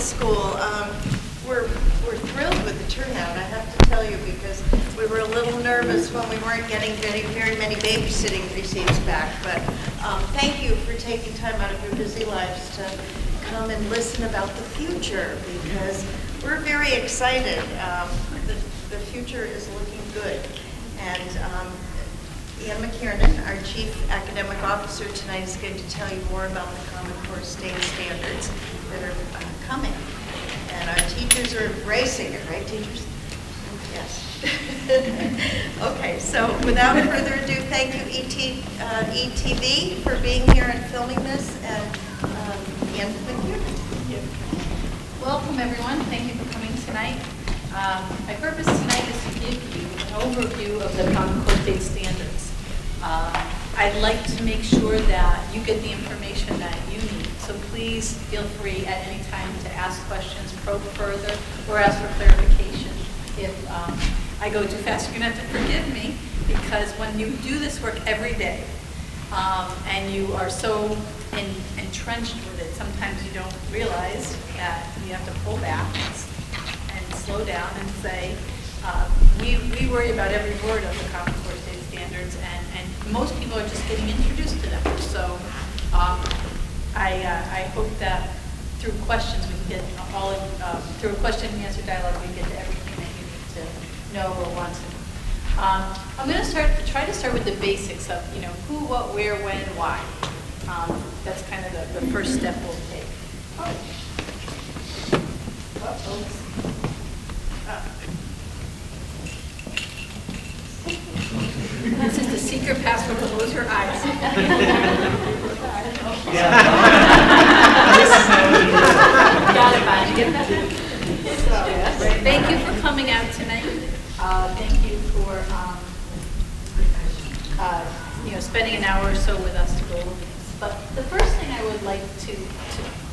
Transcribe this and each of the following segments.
School. We're thrilled with the turnout, I have to tell you, because we were a little nervous when we weren't getting very many babysitting receipts back. But thank you for taking time out of your busy lives to come and listen about the future, because we're very excited. The future is looking good. And Ann McKiernan, our Chief Academic Officer tonight, is going to tell you more about the Common Core state standards that are coming. And our teachers are embracing it, right, teachers? Yes. Okay, so without further ado, thank you, ETV, for being here and filming this, and Ann McKiernan. Welcome, everyone. Thank you for coming tonight. My purpose tonight is to give you an overview of the Common Core state standards. I'd like to make sure that you get the information that you need. So please feel free at any time to ask questions, probe further, or ask for clarification. If I go too fast, you're going to have to forgive me, because when you do this work every day, and you are so entrenched with it, sometimes you don't realize that you have to pull back and slow down and say, we worry about every word of the Common Core state standards, and most people are just getting introduced to them. So I hope that through questions we can get through a question and answer dialogue we can get to everything that you need to know or want to know. I'm going to try to start with the basics of who, what, where, when, why. That's kind of the first step we'll take. This is the secret password to close your eyes. Got it, Bonnie. Get that? Thank you for coming out tonight. Thank you for spending an hour or so with us to go over this. But the first thing I would like to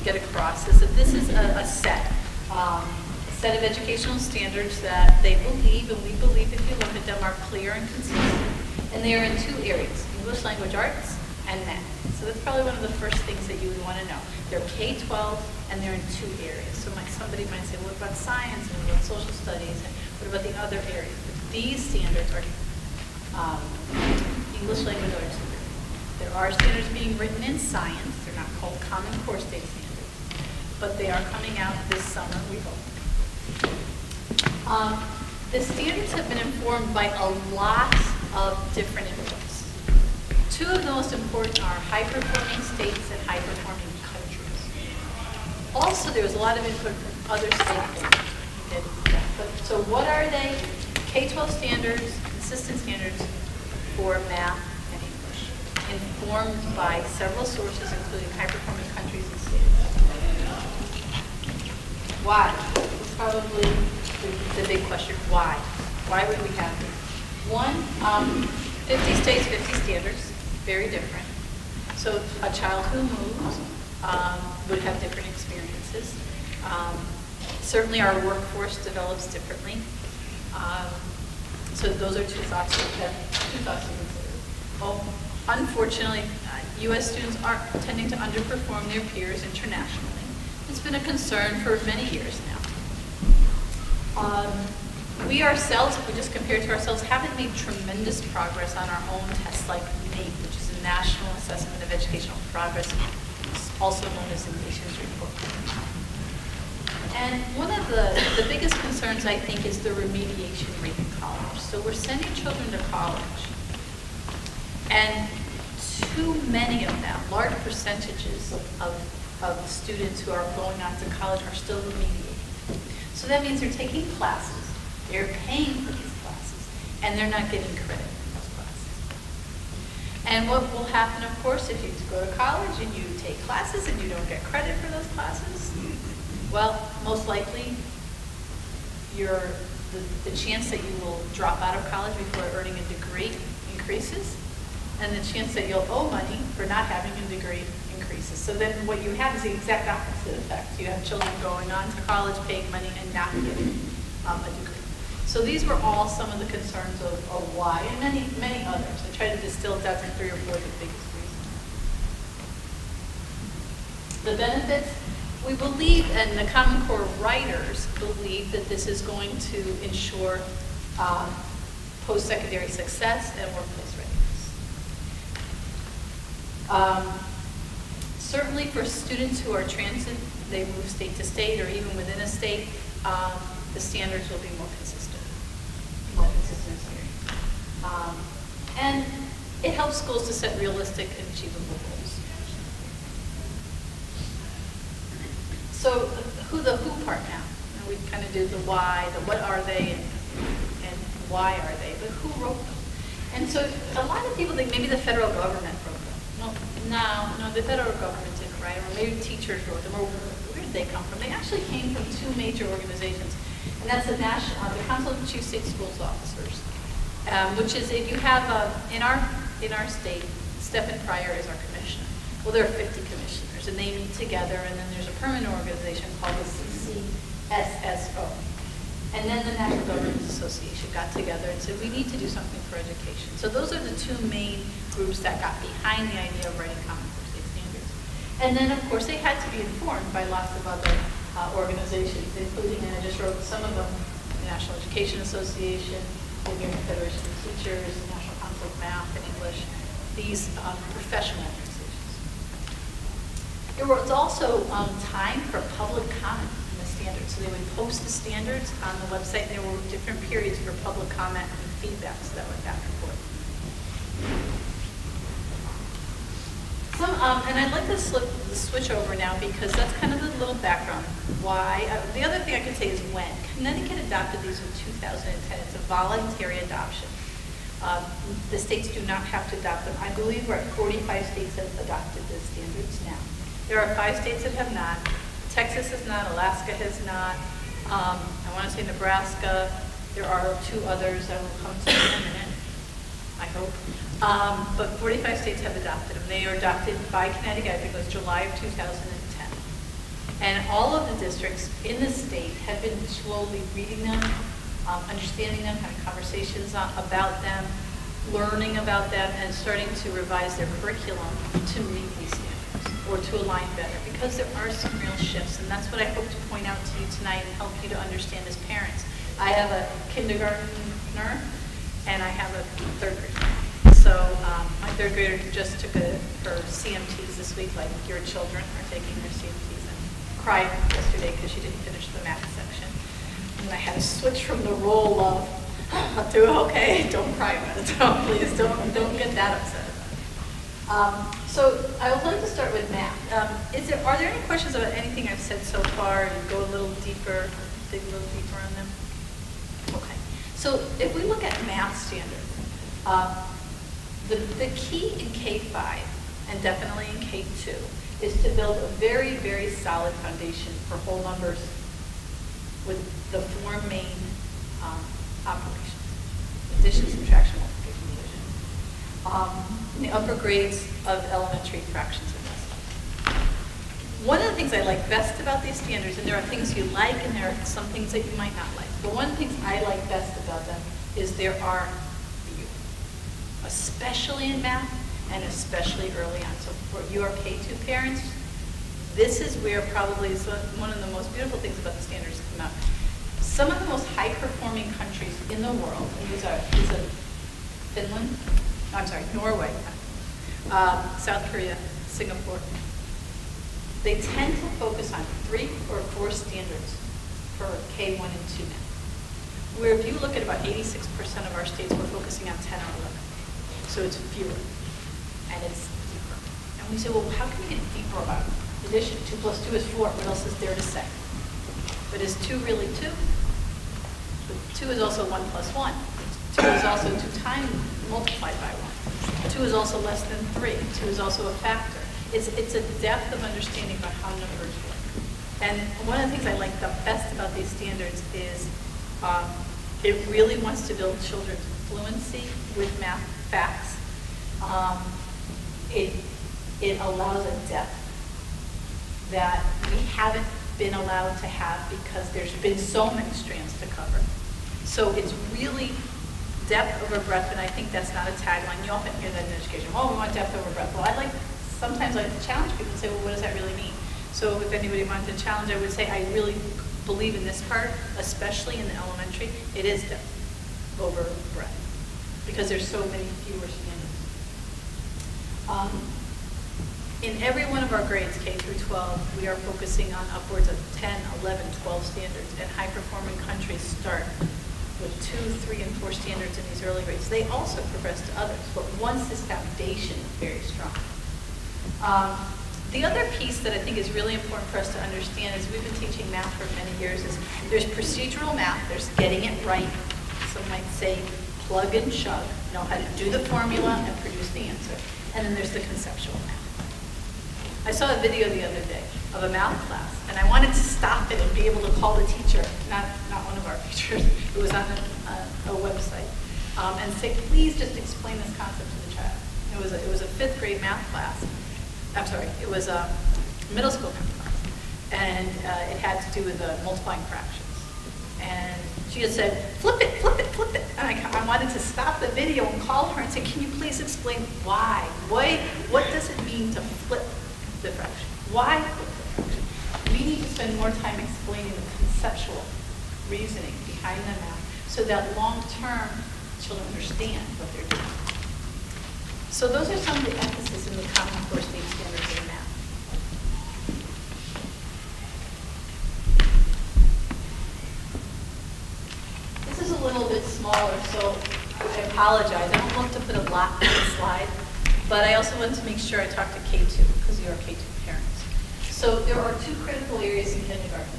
get across is that this is a set of educational standards that they believe, and we believe if you look at them, are clear and consistent. And they are in two areas: English language arts and math. So that's probably one of the first things that you would want to know. They're K-12, and they're in two areas. So somebody might say, what about science, and what about social studies, and what about the other areas? But these standards are English language arts. There are standards being written in science. They're not called Common Core state standards, but they are coming out this summer, we hope. The standards have been informed by a lot of different inputs. Two of the most important are high-performing states and high-performing countries. Also, there was a lot of input from other stakeholders. So what are they? K-12 standards, consistent standards for math and English, informed by several sources, including high-performing countries and states. Why? It's probably the big question. Why? Why would we have these? One, 50 states, 50 standards, very different. So a child who moves would have different experiences. Certainly our workforce develops differently. So those are two thoughts to consider. Well, unfortunately, U.S. students are tending to underperform their peers internationally. It's been a concern for many years now. We ourselves, if we just compare to ourselves, haven't made tremendous progress on our own tests like NAEP, which is a National Assessment of Educational Progress, also known as the Nations Report. And one of the biggest concerns, I think, is the remediation rate in college. So we're sending children to college, and too many of them, large percentages of students who are going on to college are still remediating. So that means they're taking classes, they're paying for these classes, and they're not getting credit for those classes. And what will happen, of course, if you go to college and you take classes and you don't get credit for those classes? Well, most likely, the chance that you will drop out of college before earning a degree increases, and the chance that you'll owe money for not having a degree increases. So then what you have is the exact opposite effect. You have children going on to college, paying money, and not getting a degree. So these were all some of the concerns of why, and many others. I tried to distill it down to 3 or 4 of the biggest reasons. The benefits, We believe, and the Common Core writers believe, that this is going to ensure post-secondary success and workplace readiness. Certainly for students who are transit, they move state to state or even within a state, the standards will be more consistent. More consistency. And it helps schools to set realistic and achievable goals. So the who part now. We kind of do the why, the what are they, and why are they, but who wrote them? And so a lot of people think maybe the federal government wrote them. Well, no, the federal government didn't write them, or maybe teachers wrote them, or where did they come from? They actually came from two major organizations, and that's the Council of Chief State Schools Officers, which is, if you have, in our state, Stephen Pryor is our commissioner. Well, there are 50 commissioners, and they meet together, and then there's a permanent organization called the CCSSO. And then the National Governors Association got together and said, we need to do something for education. So those are the two main groups that got behind the idea of writing Common Core state standards. And then, of course, they had to be informed by lots of other organizations, including, and I just wrote some of them, the National Education Association, the American Federation of Teachers, the National Council of Math and English, these professional organizations. There was also time for public comment on the standards. So they would post the standards on the website. There were different periods for public comment and feedback, so that went back and forth. And I'd like to switch over now because that's kind of the little background. Why? The other thing I could say is when. Connecticut adopted these in 2010. It's a voluntary adoption. The states do not have to adopt them. I believe we're at 45 states that have adopted the standards now. There are 5 states that have not. Texas has not. Alaska has not. I want to say Nebraska. There are 2 others that will come to me in a minute, I hope. But 45 states have adopted them. They are adopted by Connecticut, I think it was July of 2010. And all of the districts in the state have been slowly reading them, understanding them, having conversations about them, learning about them, and starting to revise their curriculum to meet these standards or to align better, because there are some real shifts, and that's what I hope to point out to you tonight and help you to understand as parents. I have a kindergartner and I have a 3rd grader. So my 3rd grader just took her CMTs this week, like your children are taking their CMTs, and cried yesterday because she didn't finish the math section. And I had to switch from the role of, do okay, don't cry about it, please don't get that upset about it. So I would like to start with math. Are there any questions about anything I've said so far? You go a little deeper, dig a little deeper on them? Okay. So if we look at math standards, the key in K-5 and definitely in K-2 is to build a very, very solid foundation for whole numbers with the 4 main operations: addition, subtraction, multiplication, division. In the upper grades of elementary, fractions and decimals. One of the things I like best about these standards, and there are things you like and there are some things that you might not like, but one of the things I like best about them is there are few, especially in math and especially early on. So for your K-2 parents, this is where probably is one of the most beautiful things about the standards come out. Some of the most high-performing countries in the world, and these are Finland, I'm sorry, Norway, South Korea, Singapore, they tend to focus on 3 or 4 standards for K1 and 2 math. Where if you look at about 86% of our states, we're focusing on 10 or 11. So it's fewer, and it's deeper. And we say, well, how can we get deeper about addition? 2 plus 2 is 4. What else is there to say? But is 2 really 2? But 2 is also 1 plus 1. 2 is also 2 times multiplied by 1. 2 is also less than 3. 2 is also a factor. It's a depth of understanding about how numbers work. And one of the things I like the best about these standards is it really wants to build children's fluency with math facts. It allows a depth that we haven't been allowed to have because there's been so many strands to cover. So it's really depth over breadth, and I think that's not a tagline. You often hear that in education. Oh, we want depth over breadth. Well, sometimes I like to challenge people and say, well, what does that really mean? So if anybody wanted to challenge, I would say I really believe in this part, especially in the elementary, it is depth over breadth, because there's so many fewer standards. In every one of our grades, K through 12, we are focusing on upwards of 10, 11, 12 standards, and high-performing countries start with 2, 3, and 4 standards in these early grades. They also progress to others, but once this foundation is very strong. The other piece that I think is really important for us to understand is we've been teaching math for many years is there's procedural math, there's getting it right. Some might say plug and chug, know how to do the formula and produce the answer. And then there's the conceptual math. I saw a video the other day of a math class, and I wanted to stop it and be able to call the teacher, not one of our teachers, it was on a website, and say, please just explain this concept to the child. It was a 5th grade math class. I'm sorry, it was a middle school math class, and it had to do with multiplying fractions. And she had said, flip it, flip it, flip it. And I wanted to stop the video and call her and say, can you please explain why? What does it mean to flip the fraction? Why flip the fraction? We need to spend more time explaining the conceptual reasoning behind the math so that long-term children understand what they're doing. So those are some of the emphasis in the Common Core State Standards in math. This is a little bit smaller, so I apologize. I don't want to put a lot on the slide, but I also want to make sure I talk to K2, because you are K2 parents. So there are 2 critical areas in kindergarten.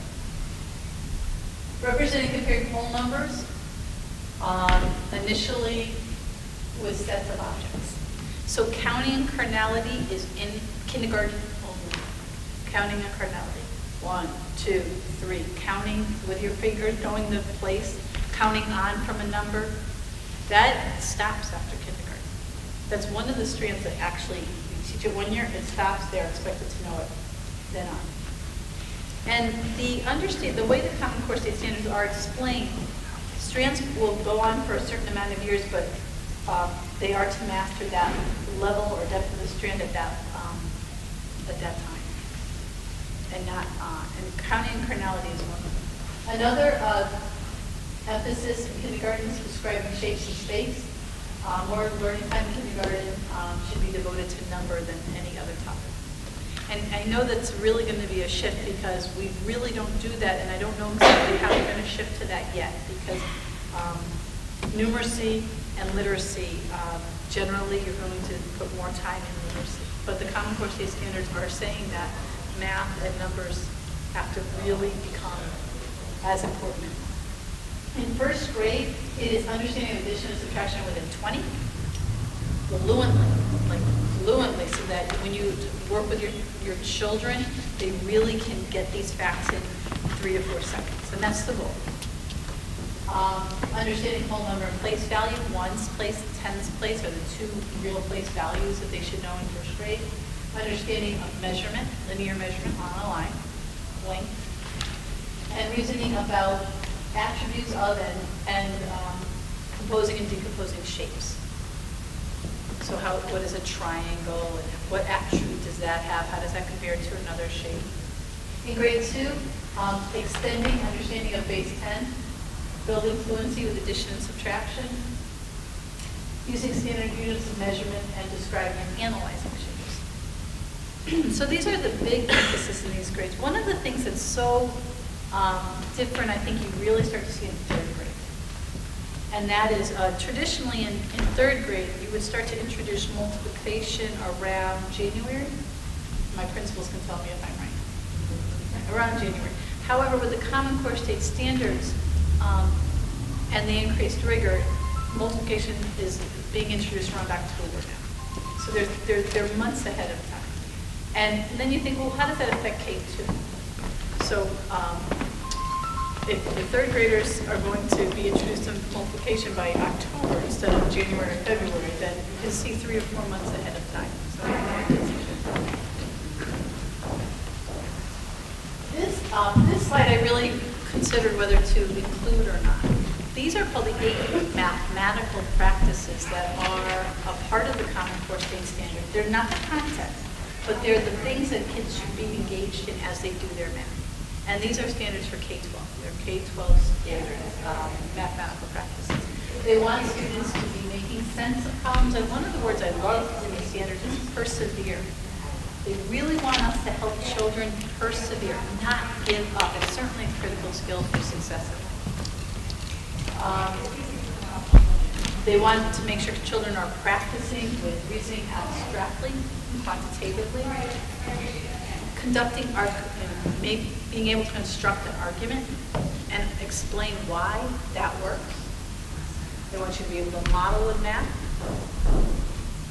Representing comparing whole numbers, initially with sets of objects. So counting and cardinality is in kindergarten only. Counting and cardinality. 1, 2, 3. Counting with your fingers, knowing the place. Counting on from a number. That stops after kindergarten. That's one of the strands that actually, you teach it 1 year, it stops there, expected to know it, then on. And the way the Common Core State Standards are explained, strands will go on for a certain amount of years, but they are to master that level or depth of the strand at that time, and not and counting and cardinality is one of them. Another emphasis in kindergarten is describing shapes and space. More learning time in kindergarten should be devoted to number than any other topic. And I know that's really going to be a shift because we really don't do that, and I don't know exactly how we're going to shift to that yet because numeracy and literacy, generally you're going to put more time in literacy. But the Common Core State Standards are saying that math and numbers have to really become as important. In 1st grade, it is understanding addition and subtraction within 20, fluently, so that when you work with your children, they really can get these facts in 3 to 4 seconds, and that's the goal. Understanding whole number and place value, ones place, tens place are the 2 real place values that they should know in 1st grade. Understanding of measurement, linear measurement on a line, length, and reasoning about attributes of and composing and decomposing shapes. So what is a triangle, and what attribute does that have? How does that compare to another shape? In grade 2, extending understanding of base 10, building fluency with addition and subtraction, using standard units of measurement, and describing and analyzing shapes. So these are the big emphasis in these grades. One of the things that's so different, I think you really start to see in 3rd grade. And that is traditionally in 3rd grade, you would start to introduce multiplication around January. My principals can tell me if I'm right. Around January. However, with the Common Core State Standards and the increased rigor, multiplication is being introduced around October now. So they're months ahead of time. And then you think, well, how does that affect K2? So if the 3rd graders are going to be introduced to multiplication by October instead of January or February, then you can see 3 or 4 months ahead of time. So this slide I really considered whether to include or not. These are called the 8 mathematical practices that are a part of the Common Core State Standard. They're not the content. but they're the things that kids should be engaged in as they do their math. And these are standards for K-12. They're K-12 standard mathematical practices. They want students to be making sense of problems, and one of the words I love in the standards is persevere. They really want us to help children persevere, not give up. It's certainly a critical skill for success in life. They want to make sure children are practicing with reasoning abstractly, quantitatively, conducting being able to construct an argument and explain why that works. They want you to be able to model with math.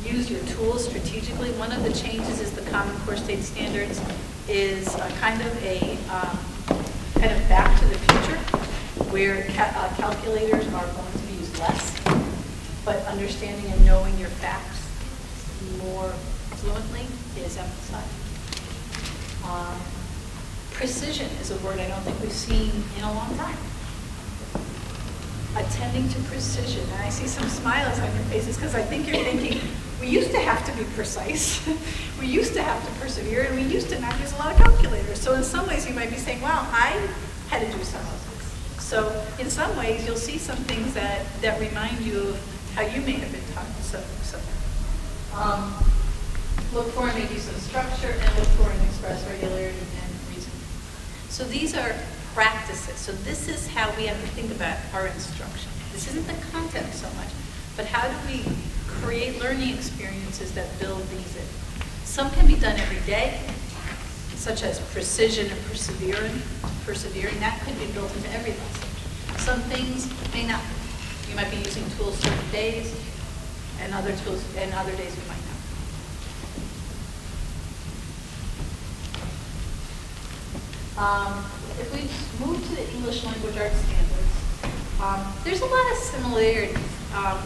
Use your tools strategically. One of the changes is the Common Core State Standards is kind of back to the future, where calculators are going to be used less, but understanding and knowing your facts more fluently is emphasized. Precision is a word I don't think we've seen in a long time. Attending to precision. And I see some smiles on your faces because I think you're thinking, we used to have to be precise. We used to have to persevere, and we used to not use a lot of calculators. So in some ways you might be saying, wow, I had to do some of this. So in some ways you'll see some things that remind you of how you may have been taught something. Look for and make use of structure, and look for and express regularity and reasoning. So these are practices. So this is how we have to think about our instruction. This isn't the content so much, but how do we create learning experiences that build these in? Some can be done every day, such as precision and persevering. That could be built into every lesson. Some things may not. You might be using tools certain days, and other days you might not. If we move to the English Language Arts Standards, there's a lot of similarities.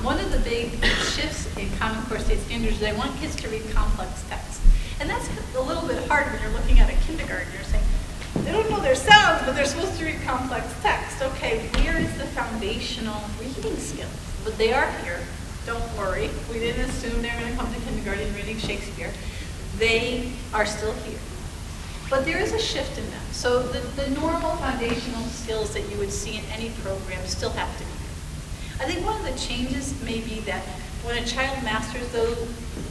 One of the big shifts in Common Core State Standards is they want kids to read complex text. And that's a little bit hard when you're looking at a kindergarten. You're saying, they don't know their sounds, but they're supposed to read complex text. Okay, where is the foundational reading skills? But they are here. Don't worry. We didn't assume they're going to come to kindergarten reading Shakespeare. They are still here. But there is a shift in them. So the normal foundational skills that you would see in any program still have to be here. I think one of the changes may be that when a child masters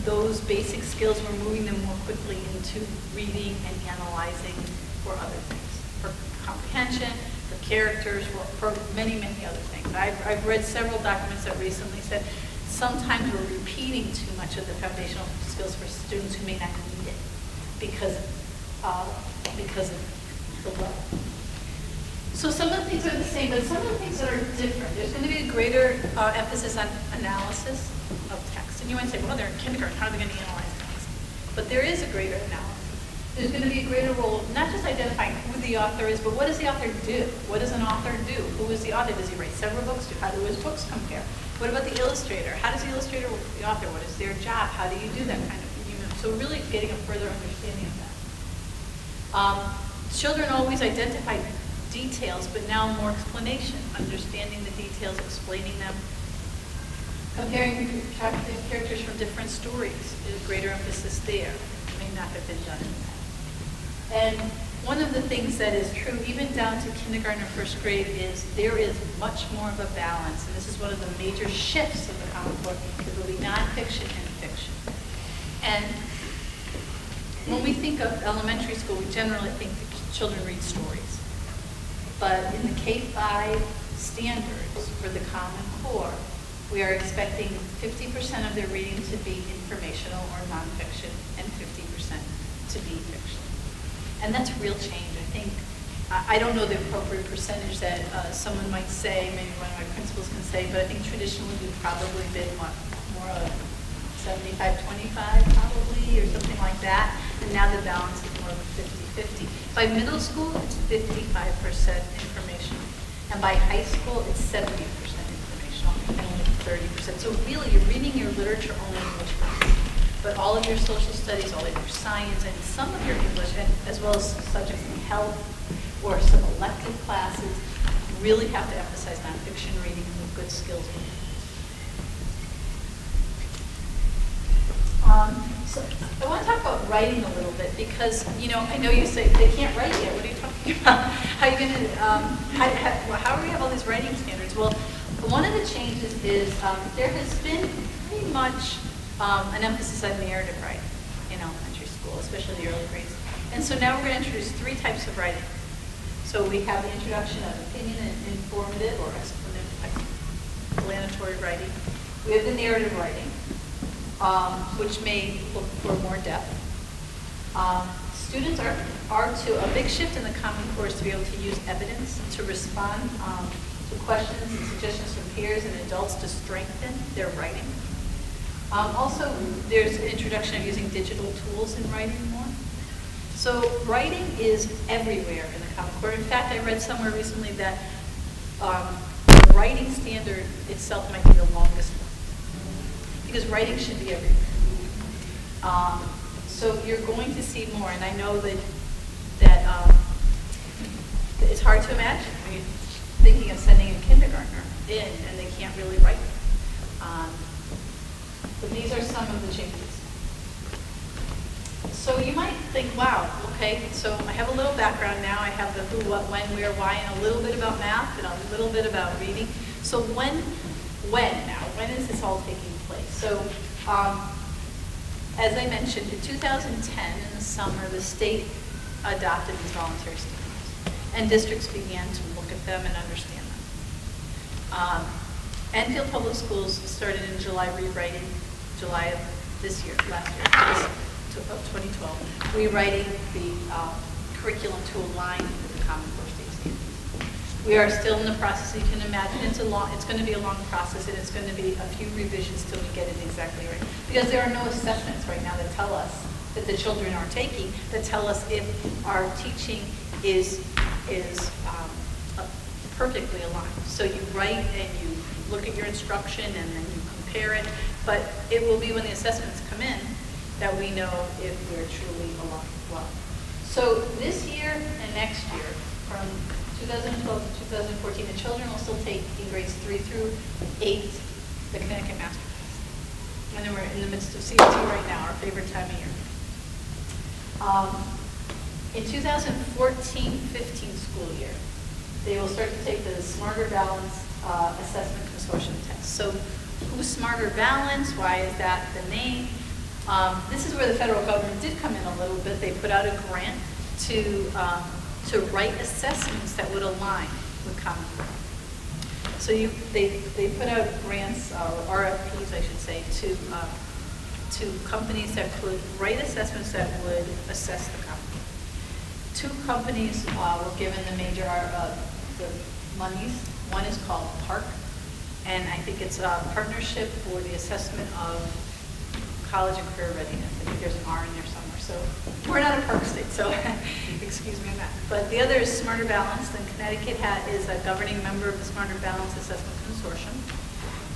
those basic skills, we're moving them more quickly into reading and analyzing for other things, for comprehension, for characters, for many, many other things. I've read several documents that recently said sometimes we're repeating too much of the foundational skills for students who may not need it because of the level. So some of the things are the same, but some of the things that are different. There's going to be a greater emphasis on analysis of text. And you might say, well, they're in kindergarten, how are they going to analyze text? But there is a greater analysis. There's going to be a greater role, not just identifying who the author is, but what does the author do? What does an author do? Who is the author? Does he write several books? How do his books compare? What about the illustrator? How does the illustrator work with the author? What is their job? How do you do that kind of thing? So really getting a further understanding of that. Children always identify details, but now more explanation, understanding the details, explaining them. Comparing characters from different stories is greater emphasis there. It may not have been done in that. And one of the things that is true, even down to kindergarten or first grade, is there is much more of a balance. And this is one of the major shifts of the Common Core. There will be nonfiction and fiction. And when we think of elementary school, we generally think that children read stories. But in the K-5 standards for the Common Core, we are expecting 50% of their reading to be informational or nonfiction and 50% to be fiction. And that's real change. I think, I don't know the appropriate percentage that someone might say, maybe one of my principals can say, but I think traditionally we've probably been more of 75-25 probably, or something like that. And now the balance is more of a 50-50. By middle school, it's 55% informational. And by high school, it's 70% informational and only 30%. So really, you're reading your literature only in English classes. But all of your social studies, all of your science, and some of your English, and as well as subjects in health or some elective classes, really have to emphasize nonfiction reading and good skills in it. So I want to talk about writing a little bit because, you know, I know you say they can't write yet. What are you talking about? How are you going to, how do we have all these writing standards? Well, one of the changes is there has been pretty much an emphasis on narrative writing in elementary school, especially the early grades. And so now we're going to introduce 3 types of writing. So we have the introduction of opinion and informative or explanatory writing. We have the narrative writing, which may look for more depth. Students are to a big shift in the Common Core is to be able to use evidence to respond to questions and suggestions from peers and adults to strengthen their writing. Also, there's an introduction of using digital tools in writing more. So writing is everywhere in the Common Core. In fact, I read somewhere recently that the writing standard itself might be the longest one, because writing should be everywhere. So you're going to see more, and I know that it's hard to imagine when you're thinking of sending a kindergartner in and they can't really write. But these are some of the changes. So you might think, wow, okay, so I have a little background now. I have the who, what, when, where, why, and a little bit about math and a little bit about reading. So when is this all taking place? So as I mentioned, in 2010, in the summer, the state adopted these voluntary standards, and districts began to look at them and understand them. Enfield Public Schools started in July rewriting, July of this year, last year, of 2012, rewriting the curriculum to align with the Common Core state standards. We are still in the process. You can imagine it's going to be a long process, and it's going to be a few revisions till we get it exactly right. Because there are no assessments right now that tell us that the children are taking that tell us if our teaching is perfectly aligned. So you write and you look at your instruction and then you compare it, but it will be when the assessments come in that we know if we're truly aligned well. So this year and next year, from 2012 to 2014, the children will still take in grades 3 through 8 the Connecticut Master Test. And then we're in the midst of CFT right now, our favorite time of year. In 2014-15 school year, they will start to take the Smarter Balance Assessment Consortium test. So who's Smarter Balance? Why is that the name? This is where the federal government did come in a little bit. They put out a grant to write assessments that would align with Common Core. So they put out grants, or RFPs, I should say, to companies that could write assessments that would assess the Common Core. 2 companies were given the major the monies. One is called PARC, and I think it's a partnership for the assessment of college and career readiness. I think there's an R in there somewhere. So we're not a PARC state, so excuse me on that. But the other is Smarter Balance. Then Connecticut is a governing member of the Smarter Balance Assessment Consortium.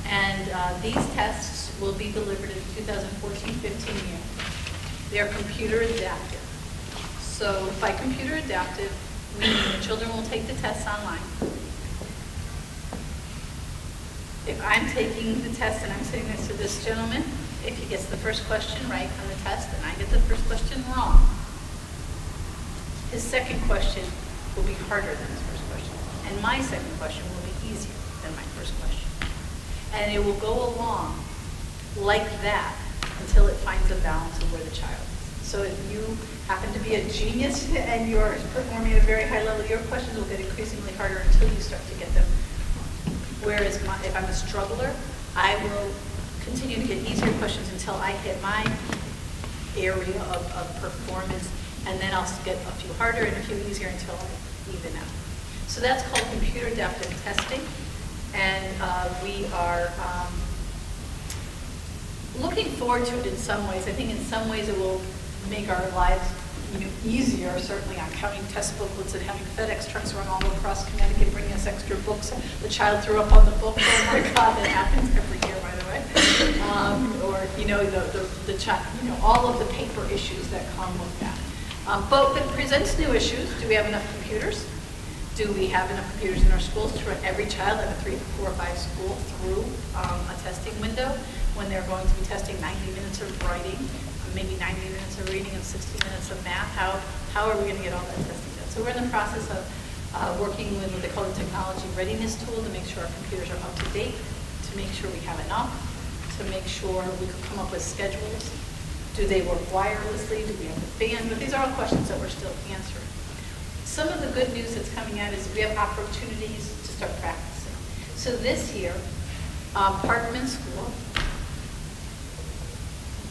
And these tests will be delivered in the 2014-15 year. They are computer adaptive. So by computer adaptive, meaning the children will take the tests online. If I'm taking the test and I'm sitting next to this gentleman, if he gets the first question right on the test and I get the first question wrong, his second question will be harder than his first question. And my second question will be easier than my first question. And it will go along like that until it finds a balance of where the child is. So if you happen to be a genius and you're performing at a very high level, your questions will get increasingly harder until you start to get them. Whereas if I'm a struggler, I will continue to get easier questions until I hit my area of performance, and then I'll get a few harder and a few easier until I even out. So that's called computer adaptive testing, and we are looking forward to it in some ways. I think in some ways it will make our lives easier, certainly on counting test booklets and having FedEx trucks run all across Connecticut bringing us extra books. The child threw up on the book. Oh my God, that happens every year, by the way. Or the child, all of the paper issues that come with that. But it presents new issues. Do we have enough computers? Do we have enough computers in our schools to run every child at a 3, 4, 5 school through a testing window? when they're going to be testing 90 minutes of writing, maybe 90 minutes of reading and 60 minutes of math. How are we going to get all that testing done? So we're in the process of working with what they call the technology readiness tool to make sure our computers are up to date, to make sure we have enough, to make sure we could come up with schedules. Do they work wirelessly? Do we have the bandwidth? These are all questions that we're still answering. Some of the good news that's coming out is we have opportunities to start practicing. So this year, Parkman School,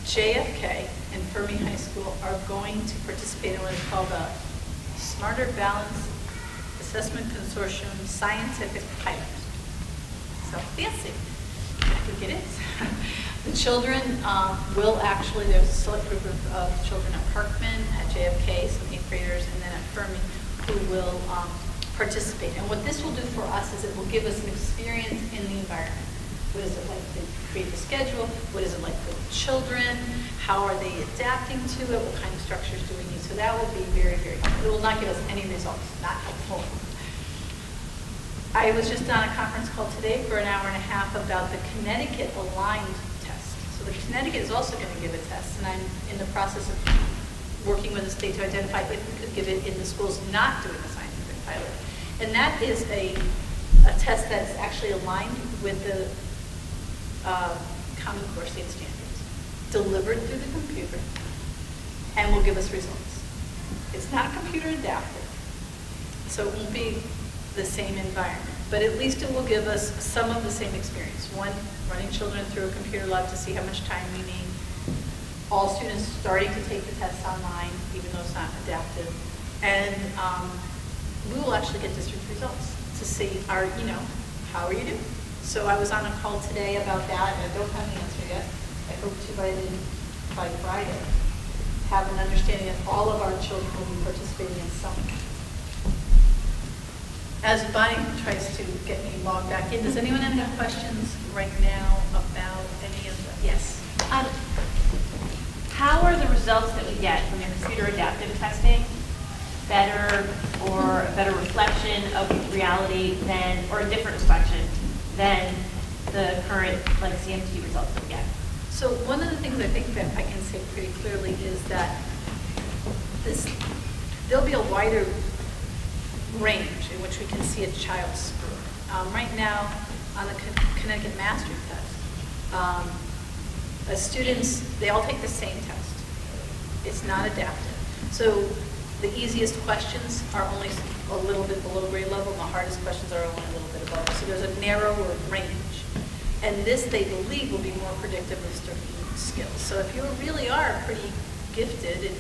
JFK, and Fermi High School are going to participate in what is called a Smarter Balance Assessment Consortium Scientific Pilot. So fancy. I think it is. The children will actually, there's a select group of children at Parkman, at JFK, some 8th graders, and then at Fermi, who will participate. And what this will do for us is it will give us an experience in the environment. What is it like to create the schedule? What is it like for the children? How are they adapting to it? What kind of structures do we need? So that will be very, very helpful. It will not give us any results, not helpful. I was just on a conference call today for an hour and a half about the Connecticut Aligned test. So the Connecticut is also going to give a test, and I'm in the process of working with the state to identify if we could give it in the schools not doing the scientific pilot. And that is a test that is actually aligned with the Common Core State Standards, delivered through the computer, and will give us results. It's not computer adapted, so it won't be the same environment, but at least it will give us some of the same experience. One, running children through a computer lab to see how much time we need. All students starting to take the tests online, even though it's not adaptive. And we will actually get district results to see, how are you doing? So I was on a call today about that, and I don't have an answer yet. I hope to by Friday have an understanding that all of our children will be participating in something. As Bonnie tries to get me logged back in, does anyone have any questions right now about any of the, yes? How are the results that we get from your computer adaptive testing better or a better reflection of reality than, or a different reflection than the current CMT results that we get? So one of the things I think that I can say pretty clearly is that there'll be a wider range in which we can see a child's score. Right now, on the Connecticut Mastery Test, students, they all take the same test. It's not adaptive. So the easiest questions are only a little bit below grade level, and the hardest questions are only a little bit above. So there's a narrower range. And this, they believe, will be more predictive of certain skills. So if you really are pretty gifted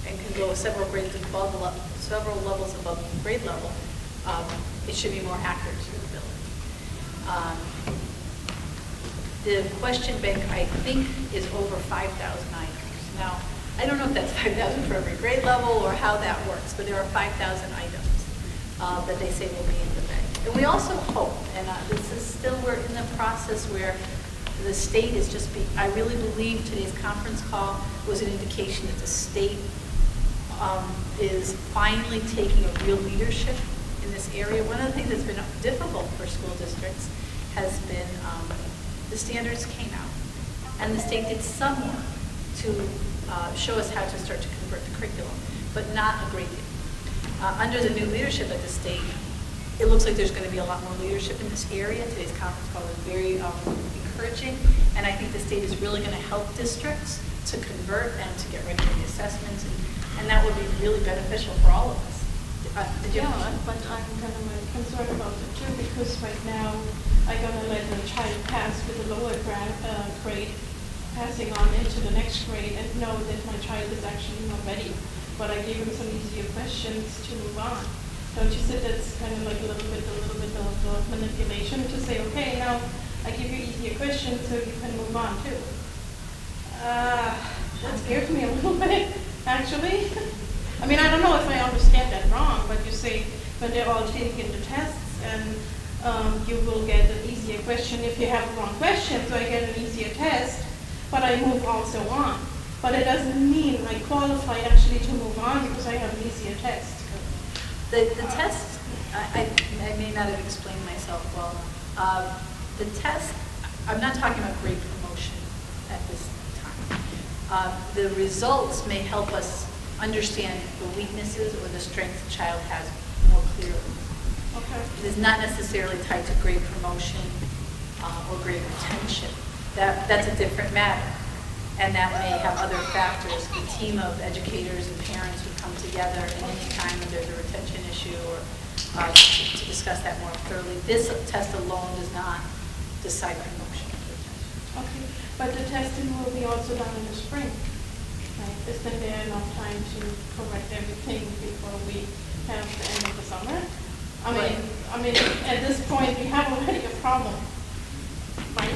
and can go several grades above, several levels above grade level, it should be more accurate to your ability. The question bank, I think, is over 5,000 items. Now, I don't know if that's 5,000 for every grade level or how that works, but there are 5,000 items that they say will be in the bank. And we also hope, and this is still, we're in the process where the state is just I really believe today's conference call was an indication that the state is finally taking a real leadership in this area. One of the things that's been difficult for school districts has been the standards came out, and the state did some work to show us how to start to convert the curriculum, but not a great deal. Under the new leadership at the state, it looks like there's going to be a lot more leadership in this area. Today's conference call is very encouraging, and I think the state is really going to help districts to convert and to get ready for the assessments, and that would be really beneficial for all of us. Did you have but I'm kind of concerned about it too, because right now I'm going to let the child pass with a lower grade, passing on into the next grade, and know that my child is actually not ready. But I gave him some easier questions to move on. Don't you think that's kind of like a little bit of manipulation to say, okay, now I give you easier questions so you can move on too? That scares me a little bit, actually. I mean, I don't know if I understand that wrong, but you say when they're all taking the tests and you will get an easier question if you have the wrong question, so I get an easier test, but I move also on. But it doesn't mean I qualify actually to move on because I have an easier test. The test, I may not have explained myself well. The test, I'm not talking about grade promotion The results may help us understand the weaknesses or the strengths the child has more clearly. Okay. It is not necessarily tied to grade promotion or grade retention. That's a different matter. And that may have other factors. The team of educators and parents would come together at any time when there's a retention issue or to discuss that more thoroughly. This test alone does not decide promotion or retention. Okay, but the testing will be also done in the spring, right? Isn't there enough time to correct everything before we have the end of the summer? I mean, at this point, we have already a problem, right?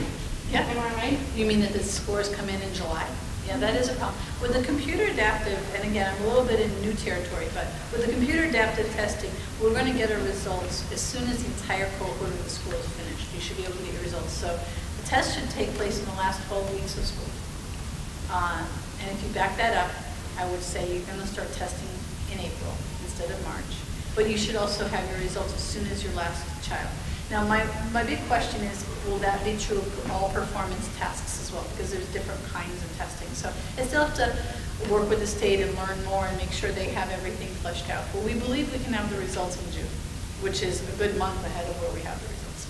Yeah. Am I right? You mean that the scores come in July? Yeah, that is a problem. With the computer adaptive, and again, I'm a little bit in new territory, but with the computer adaptive testing, we're going to get our results as soon as the entire cohort of the school is finished. You should be able to get your results. So the test should take place in the last 12 weeks of school. And if you back that up, I would say you're going to start testing in April instead of March. But you should also have your results as soon as your last child. Now, my big question is, will that be true of all performance tasks as well? Because there's different kinds of testing. So I still have to work with the state and learn more and make sure they have everything fleshed out. But we believe we can have the results in June, which is a good month ahead of where we have the results.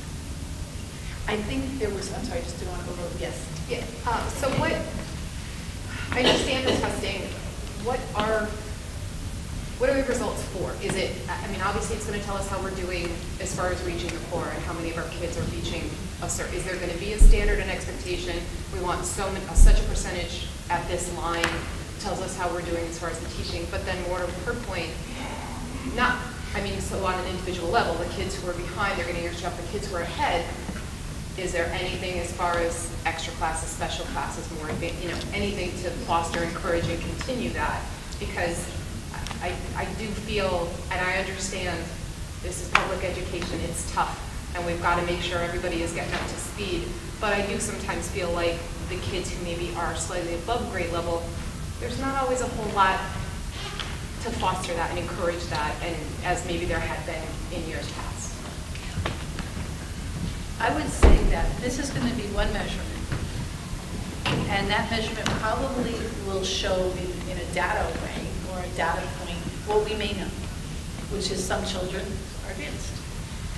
I think there was, I'm sorry, just do want to go over, yes. Yeah, so what, I understand the testing, what are the results for? Is it, I mean, obviously it's going to tell us how we're doing as far as reaching the core and how many of our kids are reaching a certain, is there going to be a standard and expectation? We want such a percentage at this line, tells us how we're doing as far as the teaching, but then more to her point, not, I mean, so on an individual level, the kids who are behind, they're getting extra, the kids who are ahead, is there anything as far as extra classes, special classes, more, you know, anything to foster, encourage, and continue that? Because I do feel, and I understand this is public education, it's tough, and we've got to make sure everybody is getting up to speed, but I do sometimes feel like the kids who maybe are slightly above grade level, there's not always a whole lot to foster that and encourage that, and as maybe there had been in years past. I would say that this is going to be one measurement, and that measurement probably will show in a data way or a data point what we may know, which is some children are advanced.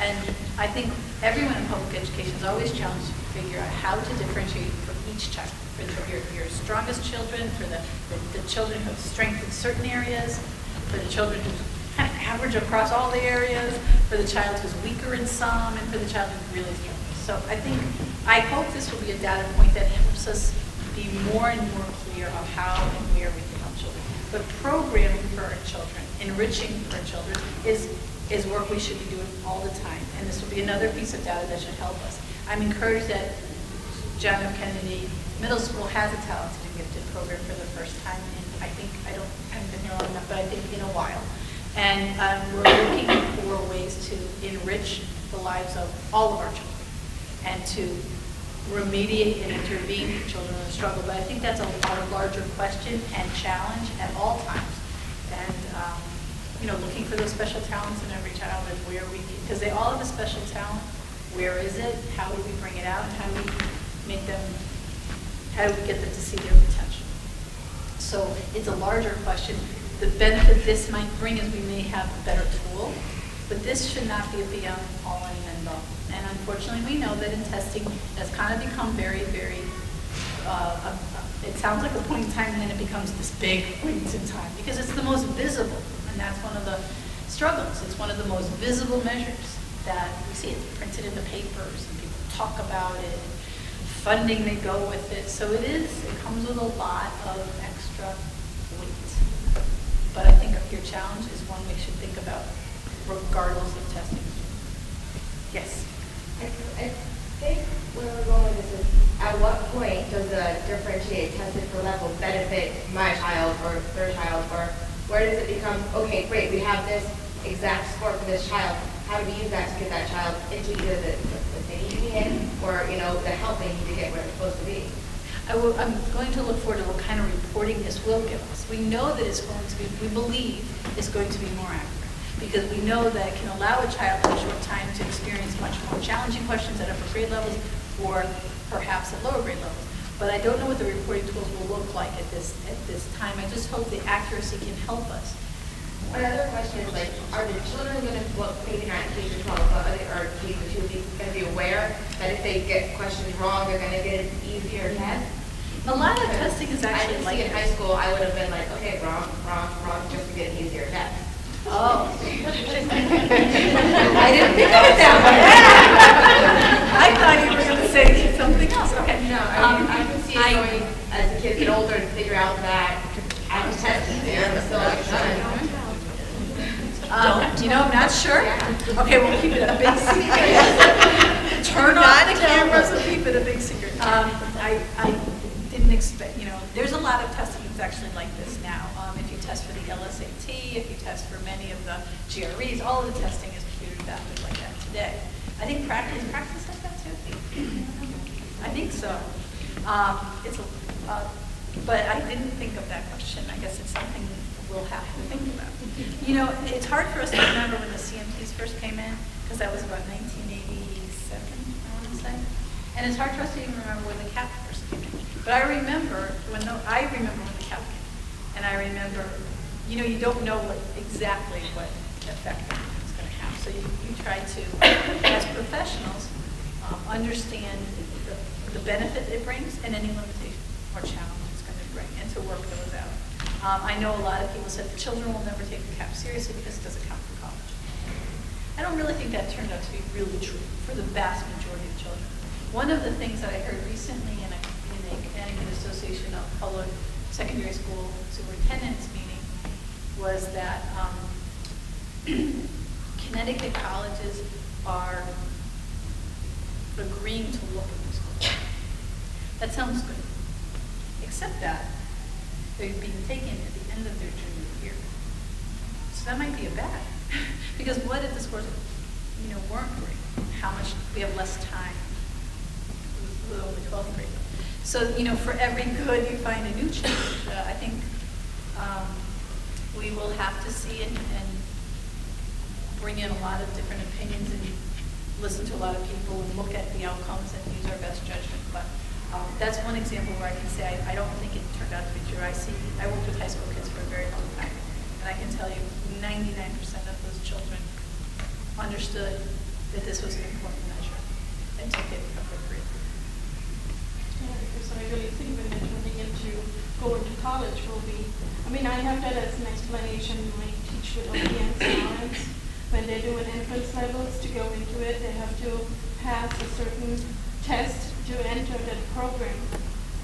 And I think everyone in public education is always challenged to figure out how to differentiate for each child, for your strongest children, for the children who have strength in certain areas, for the children who kind of average across all the areas, for the child who's weaker in some, and for the child who's really strong. So I hope this will be a data point that helps us be more and more clear on how and where we can help children. But programming for our children, enriching for our children is work we should be doing all the time. And this will be another piece of data that should help us. I'm encouraged that John F. Kennedy Middle School has a talented and gifted program for the first time in, I haven't been here long enough, but I think in a while. And we're looking for ways to enrich the lives of all of our children and to remediate and intervene for children in struggle. But I think that's a larger question and challenge at all times. And you know, looking for those special talents in every child and where because they all have a special talent. Where is it? How do we bring it out? And how do we get them to see their potential? So it's a larger question. The benefit this might bring is we may have a better tool, but this should not be a beyond all and end all. And unfortunately, we know that in testing, that's kind of become very, very, it sounds like a point in time and then it becomes this big point in time because it's the most visible. And that's one of the struggles. It's one of the most visible measures that we see. It's printed in the papers and people talk about it. Funding may go with it. So it comes with a lot of extra weight. But I think your challenge is one we should think about regardless of testing. Yes? I think where we're going with this is, at what point does the differentiated tested for level benefit my child or their child, or where does it become, okay, great, we have this exact score for this child, how do we use that to get that child into either the they need to be in, or, you know, the help they need to get where it's supposed to be? I'm going to look forward to what kind of reporting this will give us. We know that it's going to be, we believe it's going to be more accurate because we know that it can allow a child in a short time to experience much more challenging questions at upper grade levels or perhaps at lower grade levels. But I don't know what the reporting tools will look like at this time. I just hope the accuracy can help us. Another question is like, are the children going to, well, maybe not K through 12, but or K through 2, going to be aware that if they get questions wrong, they're going to get an easier test? A lot of testing is I actually didn't like see in this. high school, I would have been like, okay, wrong, just to get an easier test. Oh. I didn't think of it that way. I thought you were going to say something else. Okay. No, I can see it going as the kids get older and figure out that I have a test easier, but still like done. You know, I'm not sure. Okay, we'll keep it a big secret. Turn on the cameras and keep it a big secret. I didn't expect, you know, there's a lot of testing that's actually like this now. If you test for the LSAT, if you test for many of the GREs, all of the testing is computer adapted like that today. I think practice like that too. I think so. But I didn't think of that question. I guess it's something we'll have to think about. You know, it's hard for us to remember when the CMTs first came in, because that was about 1987, I want to say. And it's hard for us to even remember when the CAP first came in. But I remember when the CAP came. And I remember, you know, you don't know exactly what effect it's going to have. So you try to, as professionals, understand the benefit it brings and any limitation or challenge it's going to bring, and to work those out. I know a lot of people said the children will never take the CAP seriously because it doesn't count for college. I don't really think that turned out to be really true for the vast majority of children. One of the things that I heard recently in a Connecticut Association of Public Secondary School Superintendents meeting was that Connecticut colleges are agreeing to look at this school. That sounds good, except that they're being taken at the end of their junior year. So that might be a bad. Because what if the scores, you know, weren't great? How much, we have less time with only 12th grade. So, you know, for every good you find a new change. I think we will have to see it and bring in a lot of different opinions and listen to a lot of people and look at the outcomes and use our best judgment. But that's one example where I can say I don't think it turned out to be true. I worked with high school kids for a very long time, and I can tell you 99% of those children understood that this was an important measure and took it appropriately. Yeah, because I really think when they're turning into going to college will be, I mean, I have that as an explanation when I teach with OPM students. When they're doing entrance levels to go into it, they have to pass a certain test to enter that program.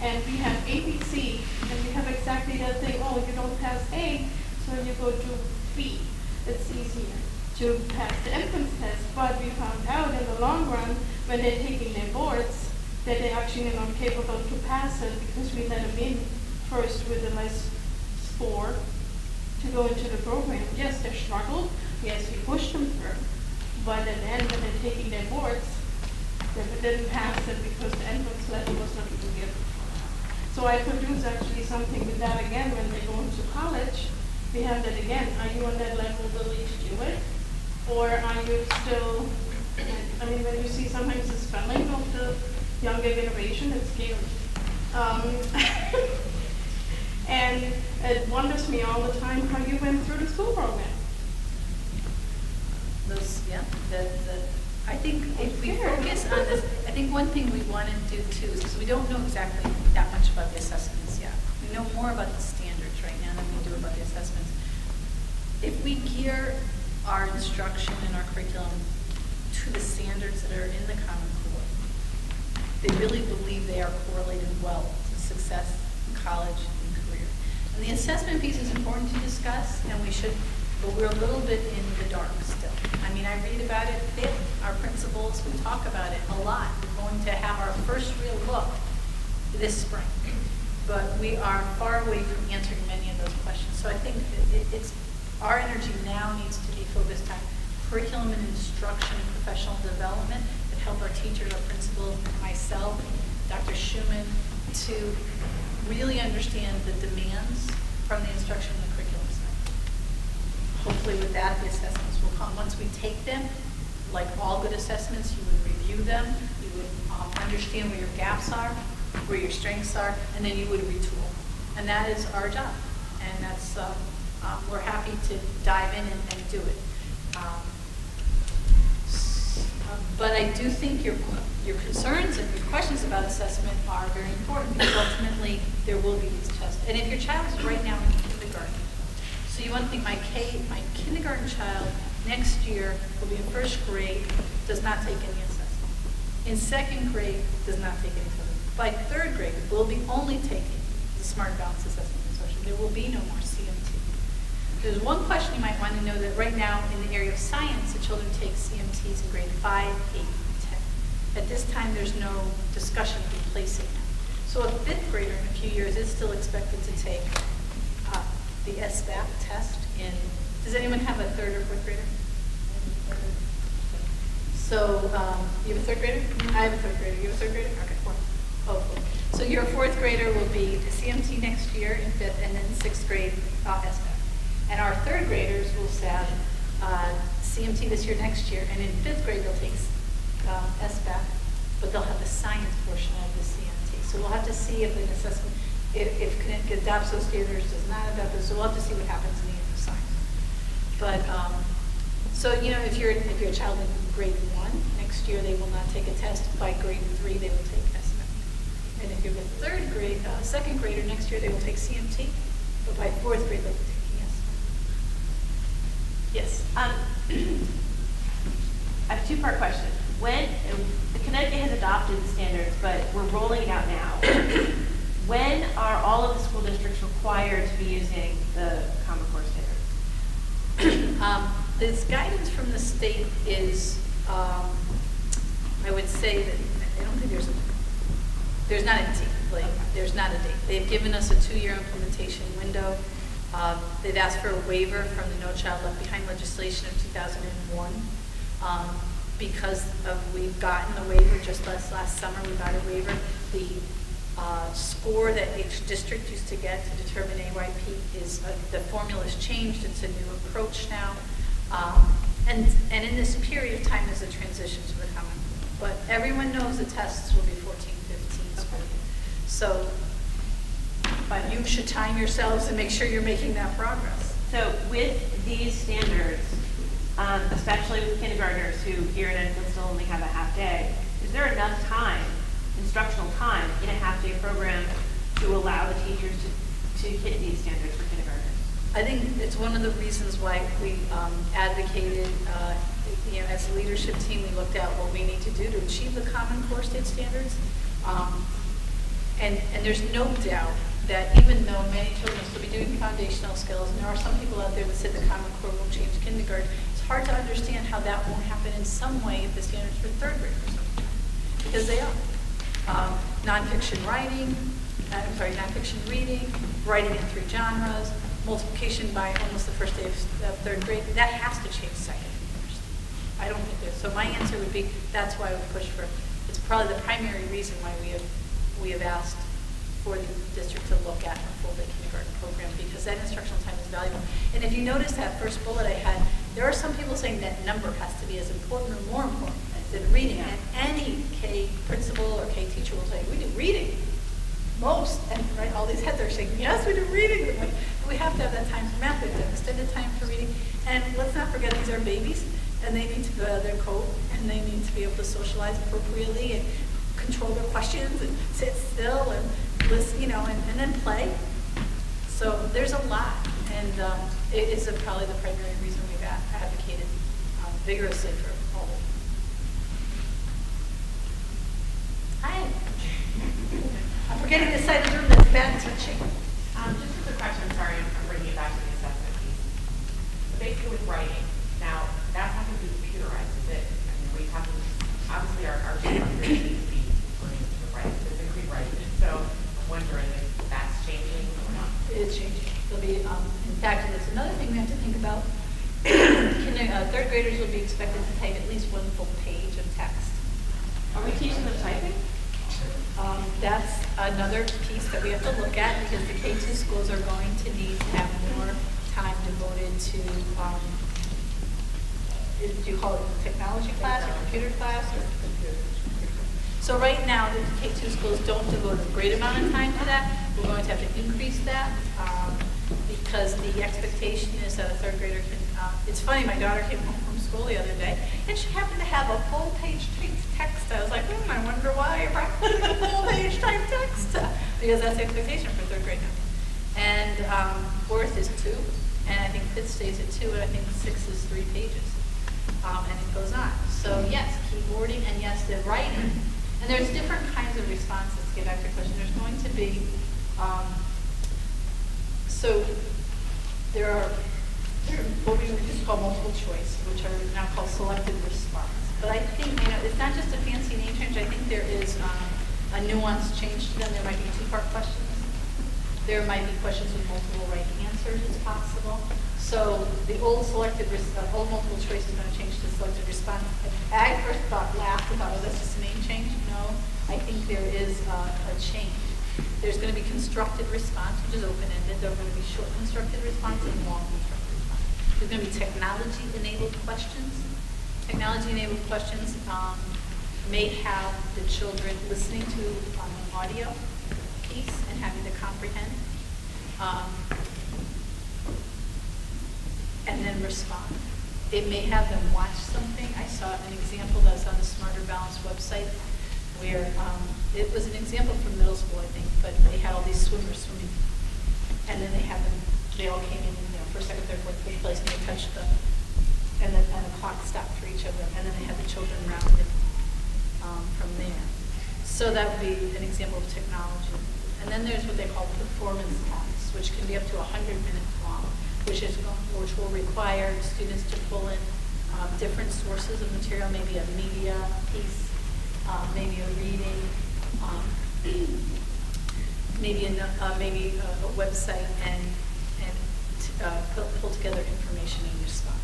And we have ABC, and we have exactly that thing, oh, you don't pass A, so you go to B. It's easier to pass the entrance test, but we found out in the long run, when they're taking their boards, that they're actually not capable to pass it because we let them in first with a less score to go into the program. Yes, they struggled. Yes, we pushed them through. But at the end, when they're taking their boards, they didn't pass it because the entrance level was not even given. So I produce actually something with that again when they go into college. We have that again. Are you on that level ability to do it? Or are you still, I mean, when you see sometimes the spelling of the younger generation, it's scary. And it wonders me all the time how you went through the school program. I think if we focus on this, I think one thing we want to do too is because we don't know exactly that much about the assessments yet. We know more about the standards right now than we do about the assessments. If we gear our instruction and our curriculum to the standards that are in the Common Core, they really believe they are correlated well to success in college and career. And the assessment piece is important to discuss, and we should, but we're a little bit in the dark still. I mean, I read about it, our principals, we talk about it a lot. We're going to have our first real look this spring, but we are far away from answering many of those questions. So I think it's our energy now needs to be focused on curriculum and instruction and professional development that help our teachers, our principals, myself, Dr. Schumann, to really understand the demands from the instruction and the curriculum side. Hopefully with that, the assessments will come. Once we take them, like all good assessments, you would review them, you would understand where your gaps are, where your strengths are, and then you would retool. And that is our job. And that's, we're happy to dive in and do it. But I do think your concerns and your questions about assessment are very important, because ultimately there will be these tests. And if your child is right now in kindergarten, so you want to think my kindergarten child next year will be in first grade, does not take any assessment. In second grade, does not take any assessment. By third grade, will be only taking the Smart Balance Assessment Consortium. There will be no more CMT. There's one question you might want to know, that right now in the area of science, the children take CMTs in grade 5, 8, and 10. At this time, there's no discussion of replacing them. So a fifth grader in a few years is still expected to take the SBAC test in, does anyone have a third or fourth grader? So you have a third grader? I have a third grader. You have a third grader? Okay, fourth. Oh, cool. So your fourth grader will be the CMT next year in fifth, and then sixth grade SBAC. And our third graders will have CMT this year, next year, and in fifth grade they'll take SBAC, but they'll have the science portion of the CMT. So we'll have to see if an assessment, if Connecticut adopts those standards, does not adopt those, so we'll have to see what happens in the end of science. But, so, you know, if you're a child in grade 1, next year they will not take a test. By grade 3, they will take SBAC. And if you're the second grader, next year they will take CMT, but by fourth grade they'll be taking Yes. I have a two-part question. When Connecticut has adopted the standards, but we're rolling it out now, when are all of the school districts required to be using the Common Core standards? This guidance from the state is, I would say that I don't think there's not a date. Like, there's not a date. They've given us a 2-year implementation window. They've asked for a waiver from the No Child Left Behind legislation of 2001 because we've gotten a waiver just last summer. We got a waiver. The score that each district used to get to determine AYP is the formula's changed. It's a new approach now, and in this period of time, there's a transition to the Common Core. But everyone knows the tests will be 14, 15 school year. So. But you should time yourselves and make sure you're making that progress. So with these standards, especially with kindergartners who here in Enfield still only have a half day, is there enough time, instructional time, in a half-day program to allow the teachers to hit these standards for kindergartners? I think it's one of the reasons why we advocated, you know, as a leadership team, we looked at what we need to do to achieve the Common Core state standards. And there's no doubt that even though many children will still be doing foundational skills, and there are some people out there that said the Common Core will change kindergarten, it's hard to understand how that won't happen in some way if the standards for third graders are, because they are. Nonfiction writing, nonfiction reading, writing in 3 genres, multiplication by almost the first day of third grade, that has to change second and first. I don't think there's, so my answer would be, that's why we push for, it's probably the primary reason why we have asked for the district to look at a full-day kindergarten program, because that instructional time is valuable. And if you notice that first bullet I had, there are some people saying that number has to be as important or more important than reading. And any K principal or K teacher will say, we do reading most, and right, all these heads are saying, yes, we do reading. But we have to have that time for math, we have to have extended time for reading. And let's not forget, these are babies, and they need to go out of their coat, and they need to be able to socialize appropriately and control their questions and sit still and listen, you know, and then play. So there's a lot, and it is probably the primary reason we've advocated vigorously for all of it. Hi. I'm forgetting this side of the room that's bad touching. Just a quick question, sorry, I'm bringing it back to the assessment piece. So basically with writing, now that's not going to be computerized, is it? I mean, we have to, obviously our instructors need to be learning to write, physically write. So I'm wondering if that's changing or not. It is changing. There'll be, in fact, it's another thing we have to think about. Third graders will be expected to type at least 1 full page of text. Are we teaching them typing? That's another piece that we have to look at, because the K-2 schools are going to need to have more time devoted to, do you call it technology class or computer class? Or So right now, the K-2 schools don't devote a great amount of time to that. We're going to have to increase that because the expectation is that a third grader can, it's funny, my daughter came home from school the other day and she happened to have a full-page text. I was like, I wonder why you're practicing a full-page type text. Because that's the expectation for third grade now. And fourth is 2, and I think fifth stays at 2, and I think 6 is 3 pages. And it goes on. So yes, keyboarding, and yes, the writing. And there's different kinds of responses. To get back to your question, there's going to be, so there are what we just call multiple choice, which are now called selected response. But I think, it's not just a fancy name change. I think there is a nuanced change to them. There might be 2-part questions. There might be questions with multiple right answers. It's possible. So the old old multiple choice is going to change to selected response. I first laughed about, that's just a name change. No, I think there is a change. There's going to be constructed response, which is open-ended. There are going to be short constructed response and long constructed response. There's going to be technology-enabled questions. Technology-enabled questions may have the children listening to an audio piece and having to comprehend. And then respond. It may have them watch something. I saw an example that was on the Smarter Balance website where it was an example from middle school, I think, but they had all these swimmers swimming. And then they all came in, first, second, third, fourth, fifth place, and they touched them. And the clock stopped for each of them. And then they had the children rounded from there. So that would be an example of technology. And then there's what they call performance tasks, which can be up to 100 minutes long. Which will require students to pull in different sources of material, maybe a media piece, maybe a reading, maybe a website, and pull together information and respond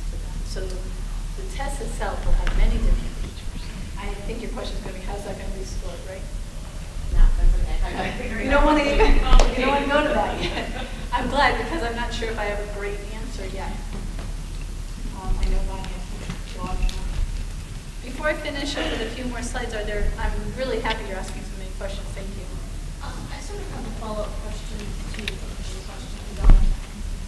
to that. So the test itself will have many different features. I think your question is going to be, how's that going to be scored, right? No, that's okay. You don't want to go to that yet. I'm glad, because I'm not sure if I have a great answer yet. I know my answer. Before I finish up with a few more slides, I'm really happy you're asking so many questions. Thank you. I sort of have a follow-up question to the question,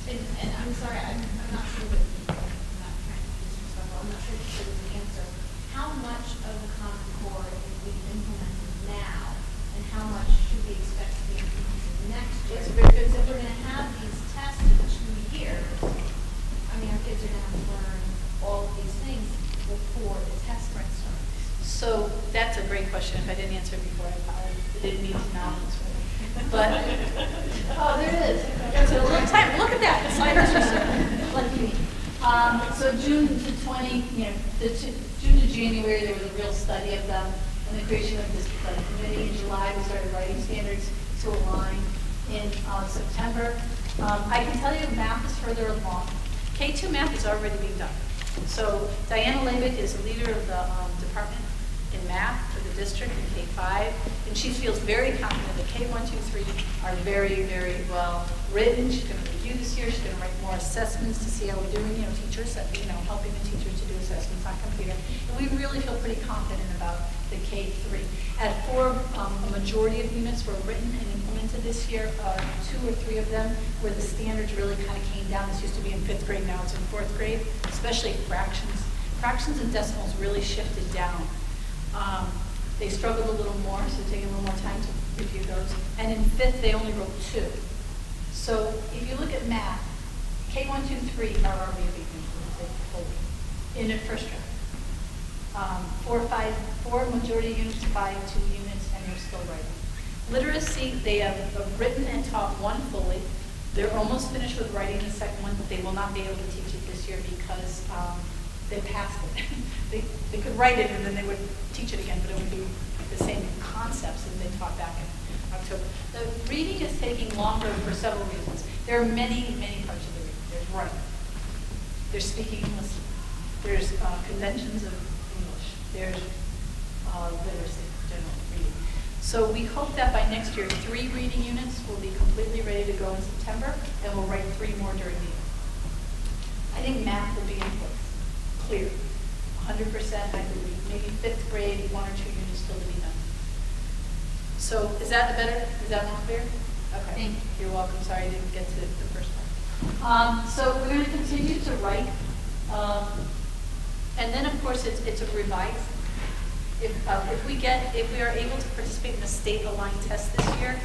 and I'm sorry, I'm not sure that I'm not trying to be disrespectful. I'm not sure that there was an answer. How much of the Common Core is being implemented now, and how much should we expect to be implemented next year? Because if we're going to have these tests in 2 years, I mean, our kids are going to have to learn all of these things before the test starts. So that's a great question. If I didn't answer it before, I apologize. I didn't mean to not answer it. But, oh, there it is. It's a little time. Look at that. The sliders are so like me. So June to 20, June to January, there was a real study of them and the creation of this committee. In July, we started writing standards to align. In September, I can tell you math is further along. K-2 math is already being done. So Diana Levick is the leader of the department in math for the district in K-5, and she feels very confident that K-1, 2, 3 are very, very well written. She's going to review this year. She's going to write more assessments to see how we're doing. Teachers, helping the teachers to do assessments on computer. And we really feel pretty confident about the K-3. At 4, a majority of units were written and implemented this year. 2 or 3 of them where the standards really kind of came down. This used to be in 5th grade, now it's in 4th grade, especially fractions. Fractions and decimals really shifted down. They struggled a little more, so taking a little more time to review those. And in 5th, they only wrote 2. So if you look at math, K-1, 2, 3 are already being implemented fully in the first round. 4 majority units, 5 2 units, and they're still writing. Literacy, they have written and taught 1 fully. They're almost finished with writing the second one, but they will not be able to teach it this year because they passed it. they could write it and then they would teach it again, but it would be the same concepts that they taught back in October. The reading is taking longer for several reasons. There are many, many parts of the reading. There's writing. There's speaking and listening. There's conventions of English. There's literacy, general reading. So we hope that by next year, 3 reading units will be completely ready to go in September, and we'll write 3 more during the year. I think math will be in place, clear, 100%, I believe. Maybe 5th grade, 1 or 2 units still to be done. So is that more clear? Okay. Thank you. You're welcome. Sorry I didn't get to the first part. So we're going to continue to write. And then, of course, it's a revise. If we are able to participate in a state-aligned test this year,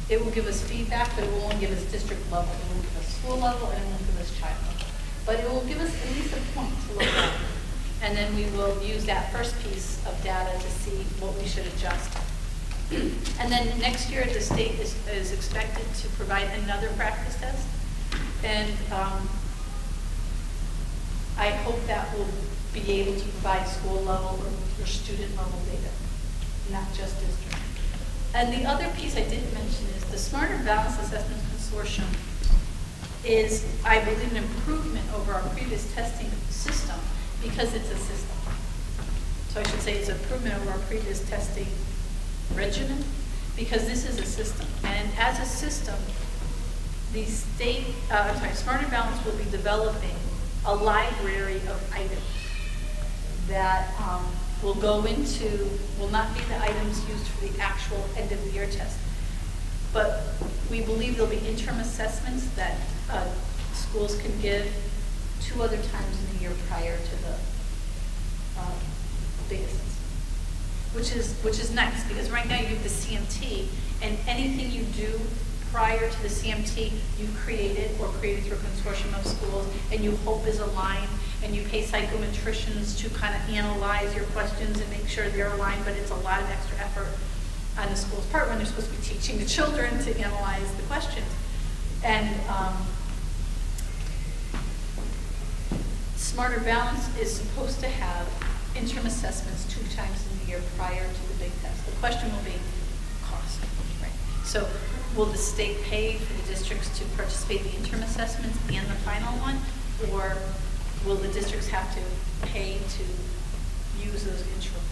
it will give us feedback, but it will only give us district level. It won't give us school level, and it won't give us child level. But it will give us at least a point to look at. And then we will use that first piece of data to see what we should adjust. And then next year, the state is expected to provide another practice test. And I hope that will be able to provide school level or student level data, not just district. And the other piece I didn't mention is the Smarter Balanced Assessment Consortium is, I believe, an improvement over our previous testing system because it's a system. So I should say it's an improvement over our previous testing regimen because this is a system. And as a system, the state, Smarter Balance will be developing a library of items that will not be the items used for the actual end of the year test. But we believe there'll be interim assessments that schools can give 2 other times in the year prior to the big assessment, which is nice because right now you do the CMT, and anything you do prior to the CMT you created through a consortium of schools, and you hope is aligned, and you pay psychometricians to kind of analyze your questions and make sure they're aligned, but it's a lot of extra effort on the school's part when they're supposed to be teaching the children to analyze the questions. And Smarter Balance is supposed to have interim assessments 2 times in the year prior to the big test. The question will be cost, right? So will the state pay for the districts to participate in the interim assessments and the final one, or will the districts have to pay to use those interim?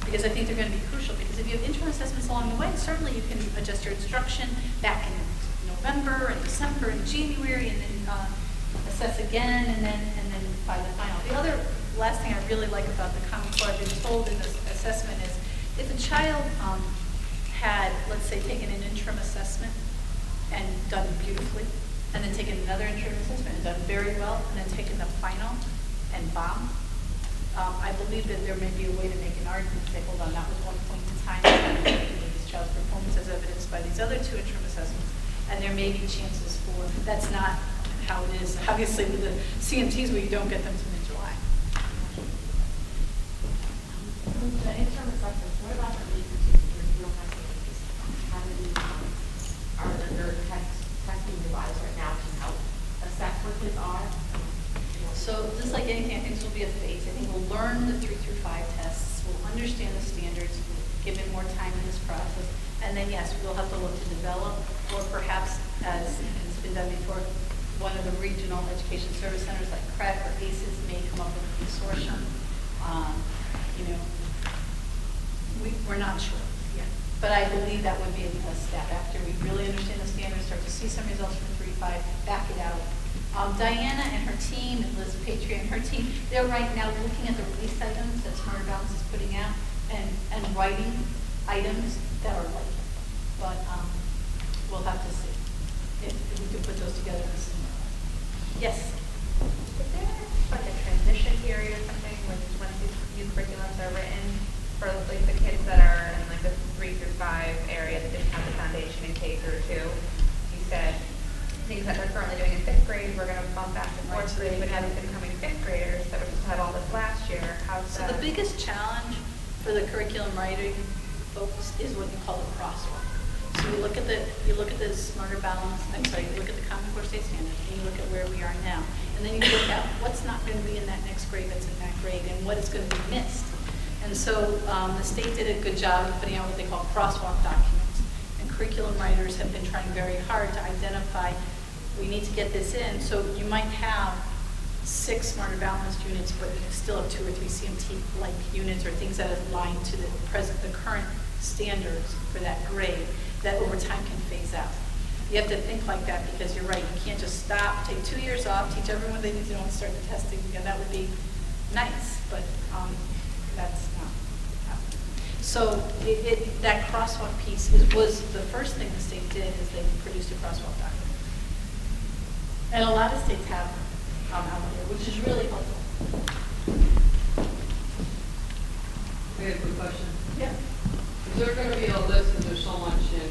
Because I think they're going to be crucial, because if you have interim assessments along the way, certainly you can adjust your instruction back in November and December and January, and then assess again, and then by the final. The other last thing I really like about the Common Core I've been told in this assessment is if a child had, let's say, taken an interim assessment and done beautifully, and then taken another interim assessment and done very well, and then taken the final and bombed, I believe that there may be a way to make an argument and say, hold on, that was one point in time, this child's performance as evidenced by these other 2 interim assessments, and there may be chances for, that's not how it is, obviously, with the CMTs where you don't get them to mid-July. The interim assessments, what about the vacancies where you don't have vacancies? How many are there testing devices right now to help assess where kids are? So just like anything, I think this will be a phase. I think we'll learn the 3 through 5 tests, we'll understand the standards, give it more time in this process, and then yes, we'll have to look to develop, or perhaps, as has been done before, one of the regional education service centers like CREC or ACES may come up with a consortium. We're not sure yet, but I believe that would be a step after we really understand the standards, start to see some results from 3 to 5, back it out. Diana and her team, and Liz Patria and her team, they're right now looking at the release items that Smarter Balance is putting out and writing items that are like it. But we'll have to see if we can put those together in a similar way. Yes? Is there like a transition period or something when these new curriculums are written for like the kids that are in like the 3 through 5 area that didn't have the foundation in K through 2? You said things that they're currently doing in 5th grade, we're going to bump back to 4th grade, but having becoming 5th graders that were supposed to have all this last year. How's So that? the biggest challenge for the curriculum writing folks is what you call the crosswalk. So you look at the Smarter Balance, you look at the Common Core State Standards, and you look at where we are now. And then you look at what's not going to be in that next grade that's in that grade, and what is going to be missed. And so the state did a good job of putting out what they call crosswalk documents. And curriculum writers have been trying very hard to identify, we need to get this in. So you might have 6 Smarter Balanced units, but you still have 2 or 3 CMT-like units or things that align to the current standards for that grade that over time can phase out. You have to think like that because you're right. You can't just stop, take 2 years off, teach everyone they need to know and start the testing again. That would be nice, but that's not happening. So that crosswalk piece was the first thing the state did, is they produced a crosswalk document. And a lot of states have out there, which is really helpful. I have a quick question. Yeah. Is there going to be a list, and there's so much in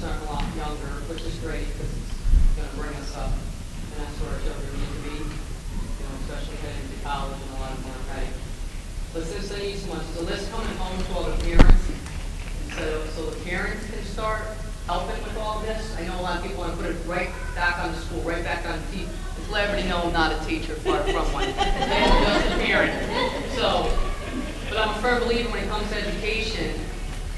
starting a lot younger, which is great because it's going to bring us up, and that's where our children need to be, especially heading to college and a lot of more ready. But since they need so much, is the list coming home to all the parents, so the parents can start helping with all this? I know a lot of people want to put it right back on the school, right back on the teacher. Let everybody know I'm not a teacher, far from one. I'm just a parent. So, but I'm a firm believer when it comes to education,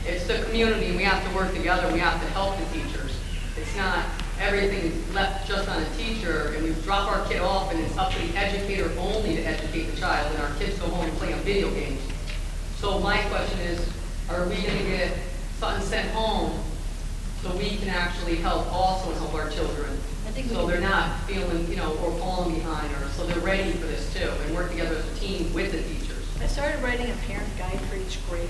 it's the community, and we have to work together. We have to help the teachers. It's not everything is left just on a teacher, and we drop our kid off, and it's up to the educator only to educate the child, and our kids go home and play on video games. So my question is, are we going to get something sent home so we can actually help also help our children? So they're not feeling, or falling behind, or so they're ready for this too, and work together as a team with the teachers. I started writing a parent guide for each grade,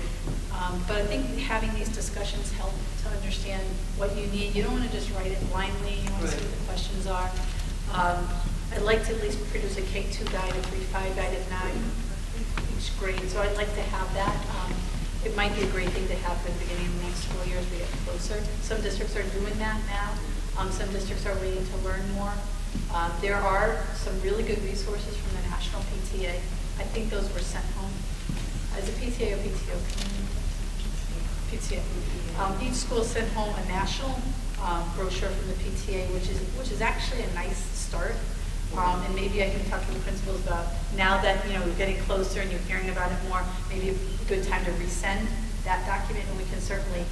but I think having these discussions help to understand what you need. You don't want to just write it blindly. You want to see what the questions are. I'd like to at least produce a K-2 guide, a 3-5 guide, if not each grade. So I'd like to have that. It might be a great thing to have for the beginning of the next school year as we get closer. Some districts are doing that now. Some districts are waiting to learn more. There are some really good resources from the National PTA. I think those were sent home. Is it PTA or PTO? PTA. Each school sent home a national brochure from the PTA, which is actually a nice start. And maybe I can talk to the principals about, now that we're getting closer and you're hearing about it more, maybe a good time to resend that document, and we can certainly.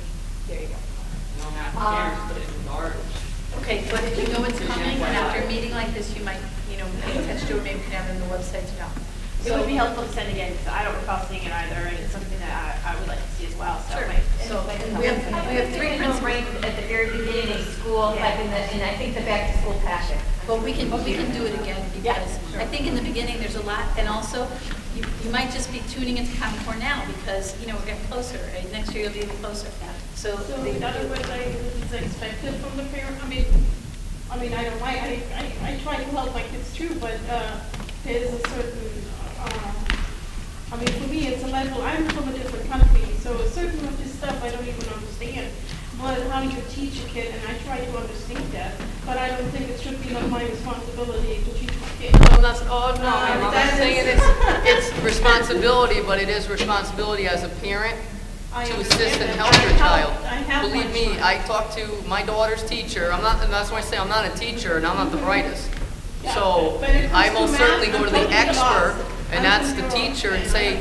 There you go. You don't have to parents put it in garbage. Okay, but if you know it's coming, and after a meeting like this, you might, pay attention to it, maybe you can have it on the website to know. It would be helpful to send again, because I don't recall seeing it either, and it's something that I would like to see as well. So, Sure. so we have three principals right at the very beginning of school, like in I think the back to school packet. But we can do it again, because I think in the beginning there's a lot, and also you might just be tuning into Common Core now because we're getting closer. Right? Next year you'll be even closer. So in other words, it's expected from the parent. I mean, I don't mind. I try to help my kids too, but there's a certain. For me, it's a level. I'm from a different country, so certain of this stuff I don't even understand. But how do you teach a kid? And I try to understand that, but I don't think it should be my responsibility to teach my kid. I'm not saying it's responsibility, but it is responsibility as a parent to assist and help your child. Believe me, I talk to my daughter's teacher. That's why I say I'm not a teacher and I'm not the brightest. So I will certainly go to the expert, and that's the teacher, and say,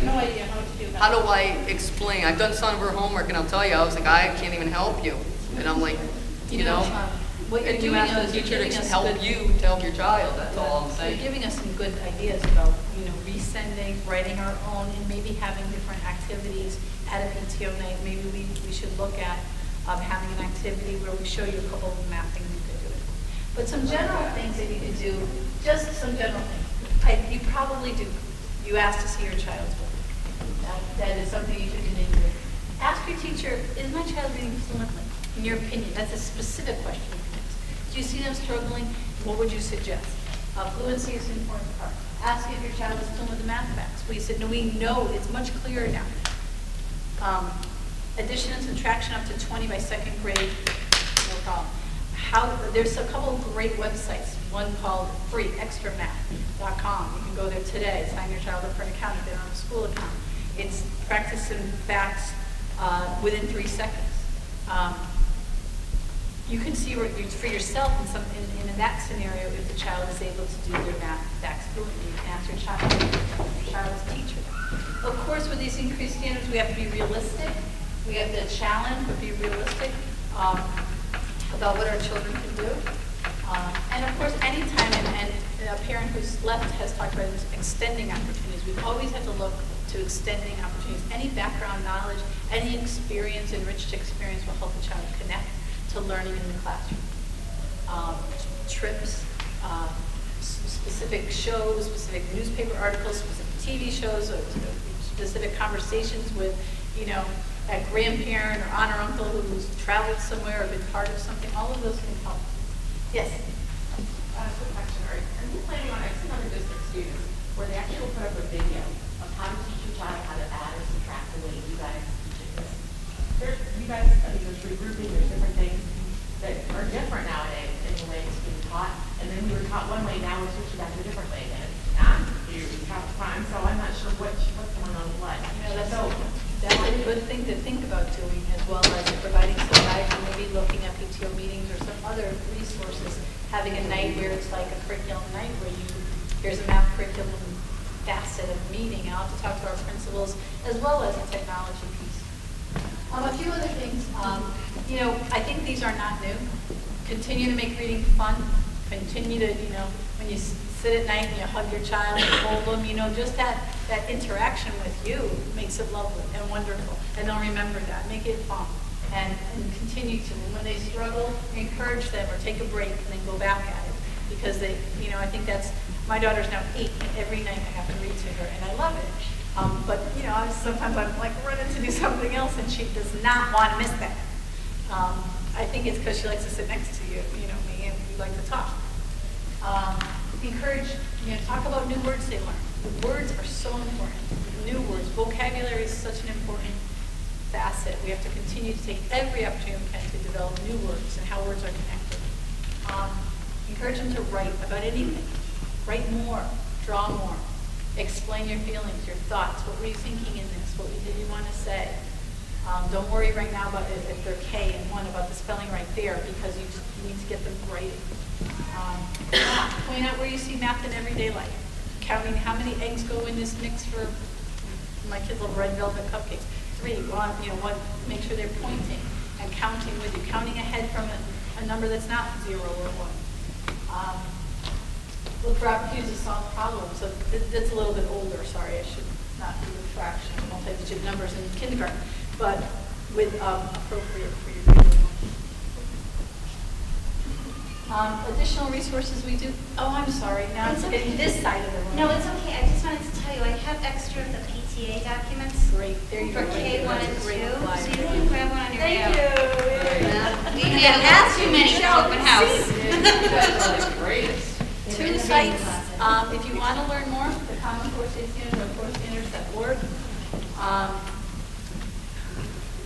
how do I explain? I've done some of her homework, and I'll tell you, I was like, I can't even help you. And I'm like, what you're and doing you ask is the you're teacher giving to us help you to help your child. That's all I'm saying. You're giving us some good ideas about, resending, writing our own, and maybe having different activities at a PTO night. Maybe we should look at having an activity where we show you a couple of math things you could do. But some general things that you could do, just some general things. You probably do. You asked to see your child's work. That is something you should continue to do. Ask your teacher, is my child reading fluently? In your opinion, that's a specific question. Do you see them struggling? What would you suggest? Fluency is an important part. Ask if your child is fluent with the math facts. We said, no, we know it's much clearer now. Addition and subtraction up to 20 by second grade, no problem. There's a couple of great websites. One called freeextramath.com. You can go there today, sign your child up for an account if they don't have a school account. It's practicing facts within 3 seconds. You can see for yourself in that scenario if the child is able to do their math facts fluently. You can ask your child's teacher. Of course, with these increased standards, we have to be realistic. We have to challenge, but be realistic about what our children can do. And of course, anytime, and a parent who's left has talked about this, extending opportunities. We always have to look to extending opportunities. Any background knowledge, any experience, enriched experience will help the child connect to learning in the classroom. Trips, specific shows, specific newspaper articles, specific TV shows, or specific conversations with, a grandparent or aunt or uncle who's traveled somewhere or been part of something. All of those can help. Yes? Quick question, are you planning on, I've seen other district students where they actually will put up a video of how to teach your child how to add or subtract the way you guys teach it. There's regrouping, there's different things that are different nowadays in the way it's being taught. And then we were taught one way, now we're switching back to a different way. And it's not time, so I'm not sure what's going on with what. That's a good thing to think about doing, as well as providing some guidance, or maybe looking at PTO meetings or some other resources, having a night where it's like a curriculum night where here's a math curriculum facet of meeting. I'll have to talk to our principals as well as a technology piece. A few other things, I think these are not new. Continue to make reading fun. Continue to, when you sit at night and you hug your child and hold them, just that interaction with you makes it lovely and wonderful. And they'll remember that. Make it fun. And continue to, when they struggle, encourage them or take a break and then go back at it. Because they, I think that's, my daughter's now 8 and every night I have to read to her and I love it. But, sometimes I'm like running to do something else and she does not want to miss that. I think it's because she likes to sit next to you, me, and we like to talk. Encourage, talk about new words they learn. The words are so important. New words, vocabulary is such an important facet. We have to continue to take every opportunity we can to develop new words and how words are connected. Encourage them to write about anything. Write more, draw more, explain your feelings, your thoughts. What were you thinking in this? What did you want to say? Don't worry right now about if they're K and 1 about the spelling right there, because you need to get them writing. Point out where you see math in everyday life. Counting how many eggs go in this mix for my kids love red velvet cupcakes. 3, 1, make sure they're pointing and counting with you, counting ahead from a number that's not 0 or 1. Look for opportunities to solve problems. So that's a little bit older, sorry, I should not do the fraction, multi-digit numbers in kindergarten, but with appropriate for your grade level. Additional resources we do. Oh, I'm sorry. Now it's getting this side of the room. No, it's okay. I just wanted to tell you, I have extra of the PTA documents. Great. There you for go. K1 and 2. So you can grab one on your way out. We didn't have too many to open house. Two sites. If you want to learn more, the Common Core State Standards or CoreStandards.org.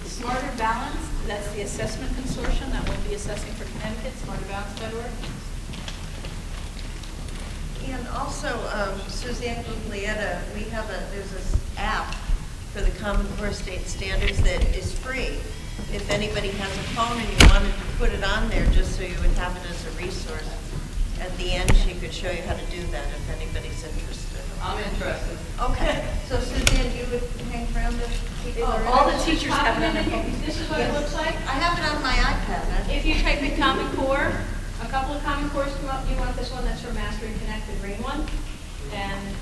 Smarter Balance, that's the assessment consortium that will be assessing for Connecticut, smarterbalance.org. And also, Suzanne Guglietta, there's this app for the Common Core State Standards that is free. If anybody has a phone and you wanted to put it on there just so you would have it as a resource, at the end she could show you how to do that if anybody's interested. I'm interested. Okay, so Suzanne, you would hang around to keep it around? All the teachers have it on their phone. This is what it looks like. I have it on my iPad. If you type in Common Core, a couple of Common Cores come up. You want this one that's for Mastering Connect, the green one. And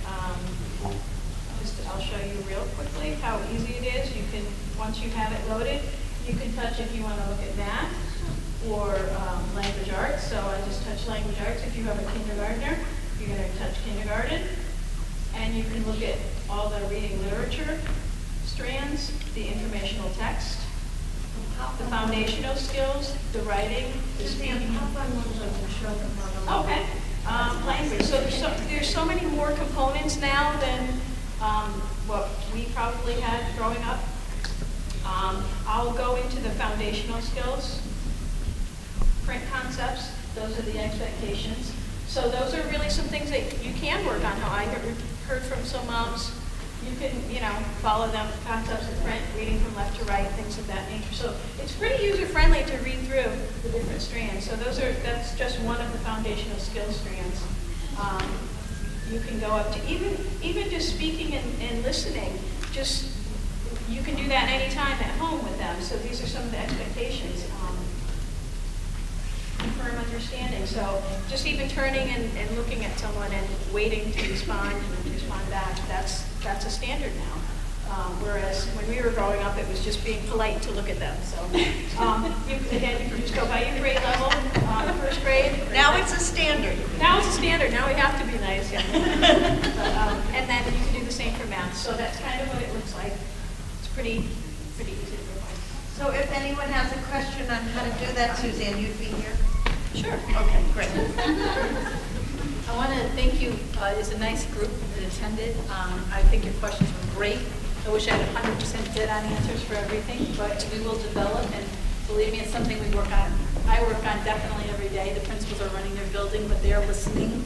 I'll show you real quickly how easy it is. You can, once you have it loaded, you can touch if you want to look at math or language arts. So I just touch language arts. If you have a kindergartner, you're going to touch kindergarten. And you can look at all the reading literature strands, the informational text, the foundational skills, the writing, the speaking. Okay. Language. So there's so many more components now than what we probably had growing up. I'll go into the foundational skills, print concepts. Those are the expectations. So those are really some things that you can work on. How I heard from some moms, you can, follow them, concepts of print, reading from left to right, things of that nature. So it's pretty user-friendly to read through the different strands. So that's just one of the foundational skill strands. You can go up to even just speaking and listening. You can do that anytime at home with them. So these are some of the expectations. Firm understanding. So just even turning and looking at someone and waiting to respond and respond back, that's a standard now. Whereas when we were growing up, it was just being polite to look at them. So again, you can just go by your grade level, first grade. Now it's a standard. Now it's a standard. Now we have to be nice. Yeah. And then you can do the same for math. So that's kind of what it looks like. It's pretty easy to provide. So if anyone has a question on how to do that, Suzanne, you'd be here? Sure. Okay, great. I want to thank you. It's a nice group that attended. I think your questions were great. I wish I had 100% dead-on answers for everything, but we will develop, and believe me, it's something we work on. I work on definitely every day. The principals are running their building, but they are listening.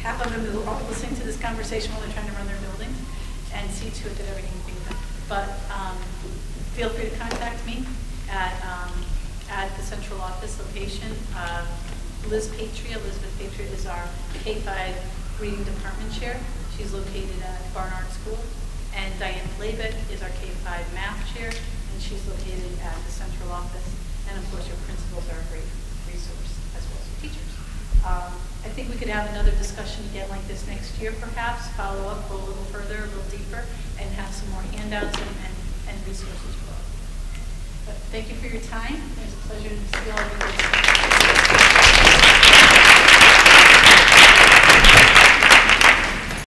Half of them are listening to this conversation while they're trying to run their buildings and see to it that everything is being done. But feel free to contact me at the central office location. Elizabeth Patriot is our K-5 reading department chair. She's located at Barnard School. And Diane Labek is our K-5 math chair, and she's located at the central office. And of course, your principals are a great resource, as well as your teachers. I think we could have another discussion again like this next year, perhaps, follow up, go a little further, a little deeper, and have some more handouts and resources for all. But thank you for your time. It was a pleasure to see all of you.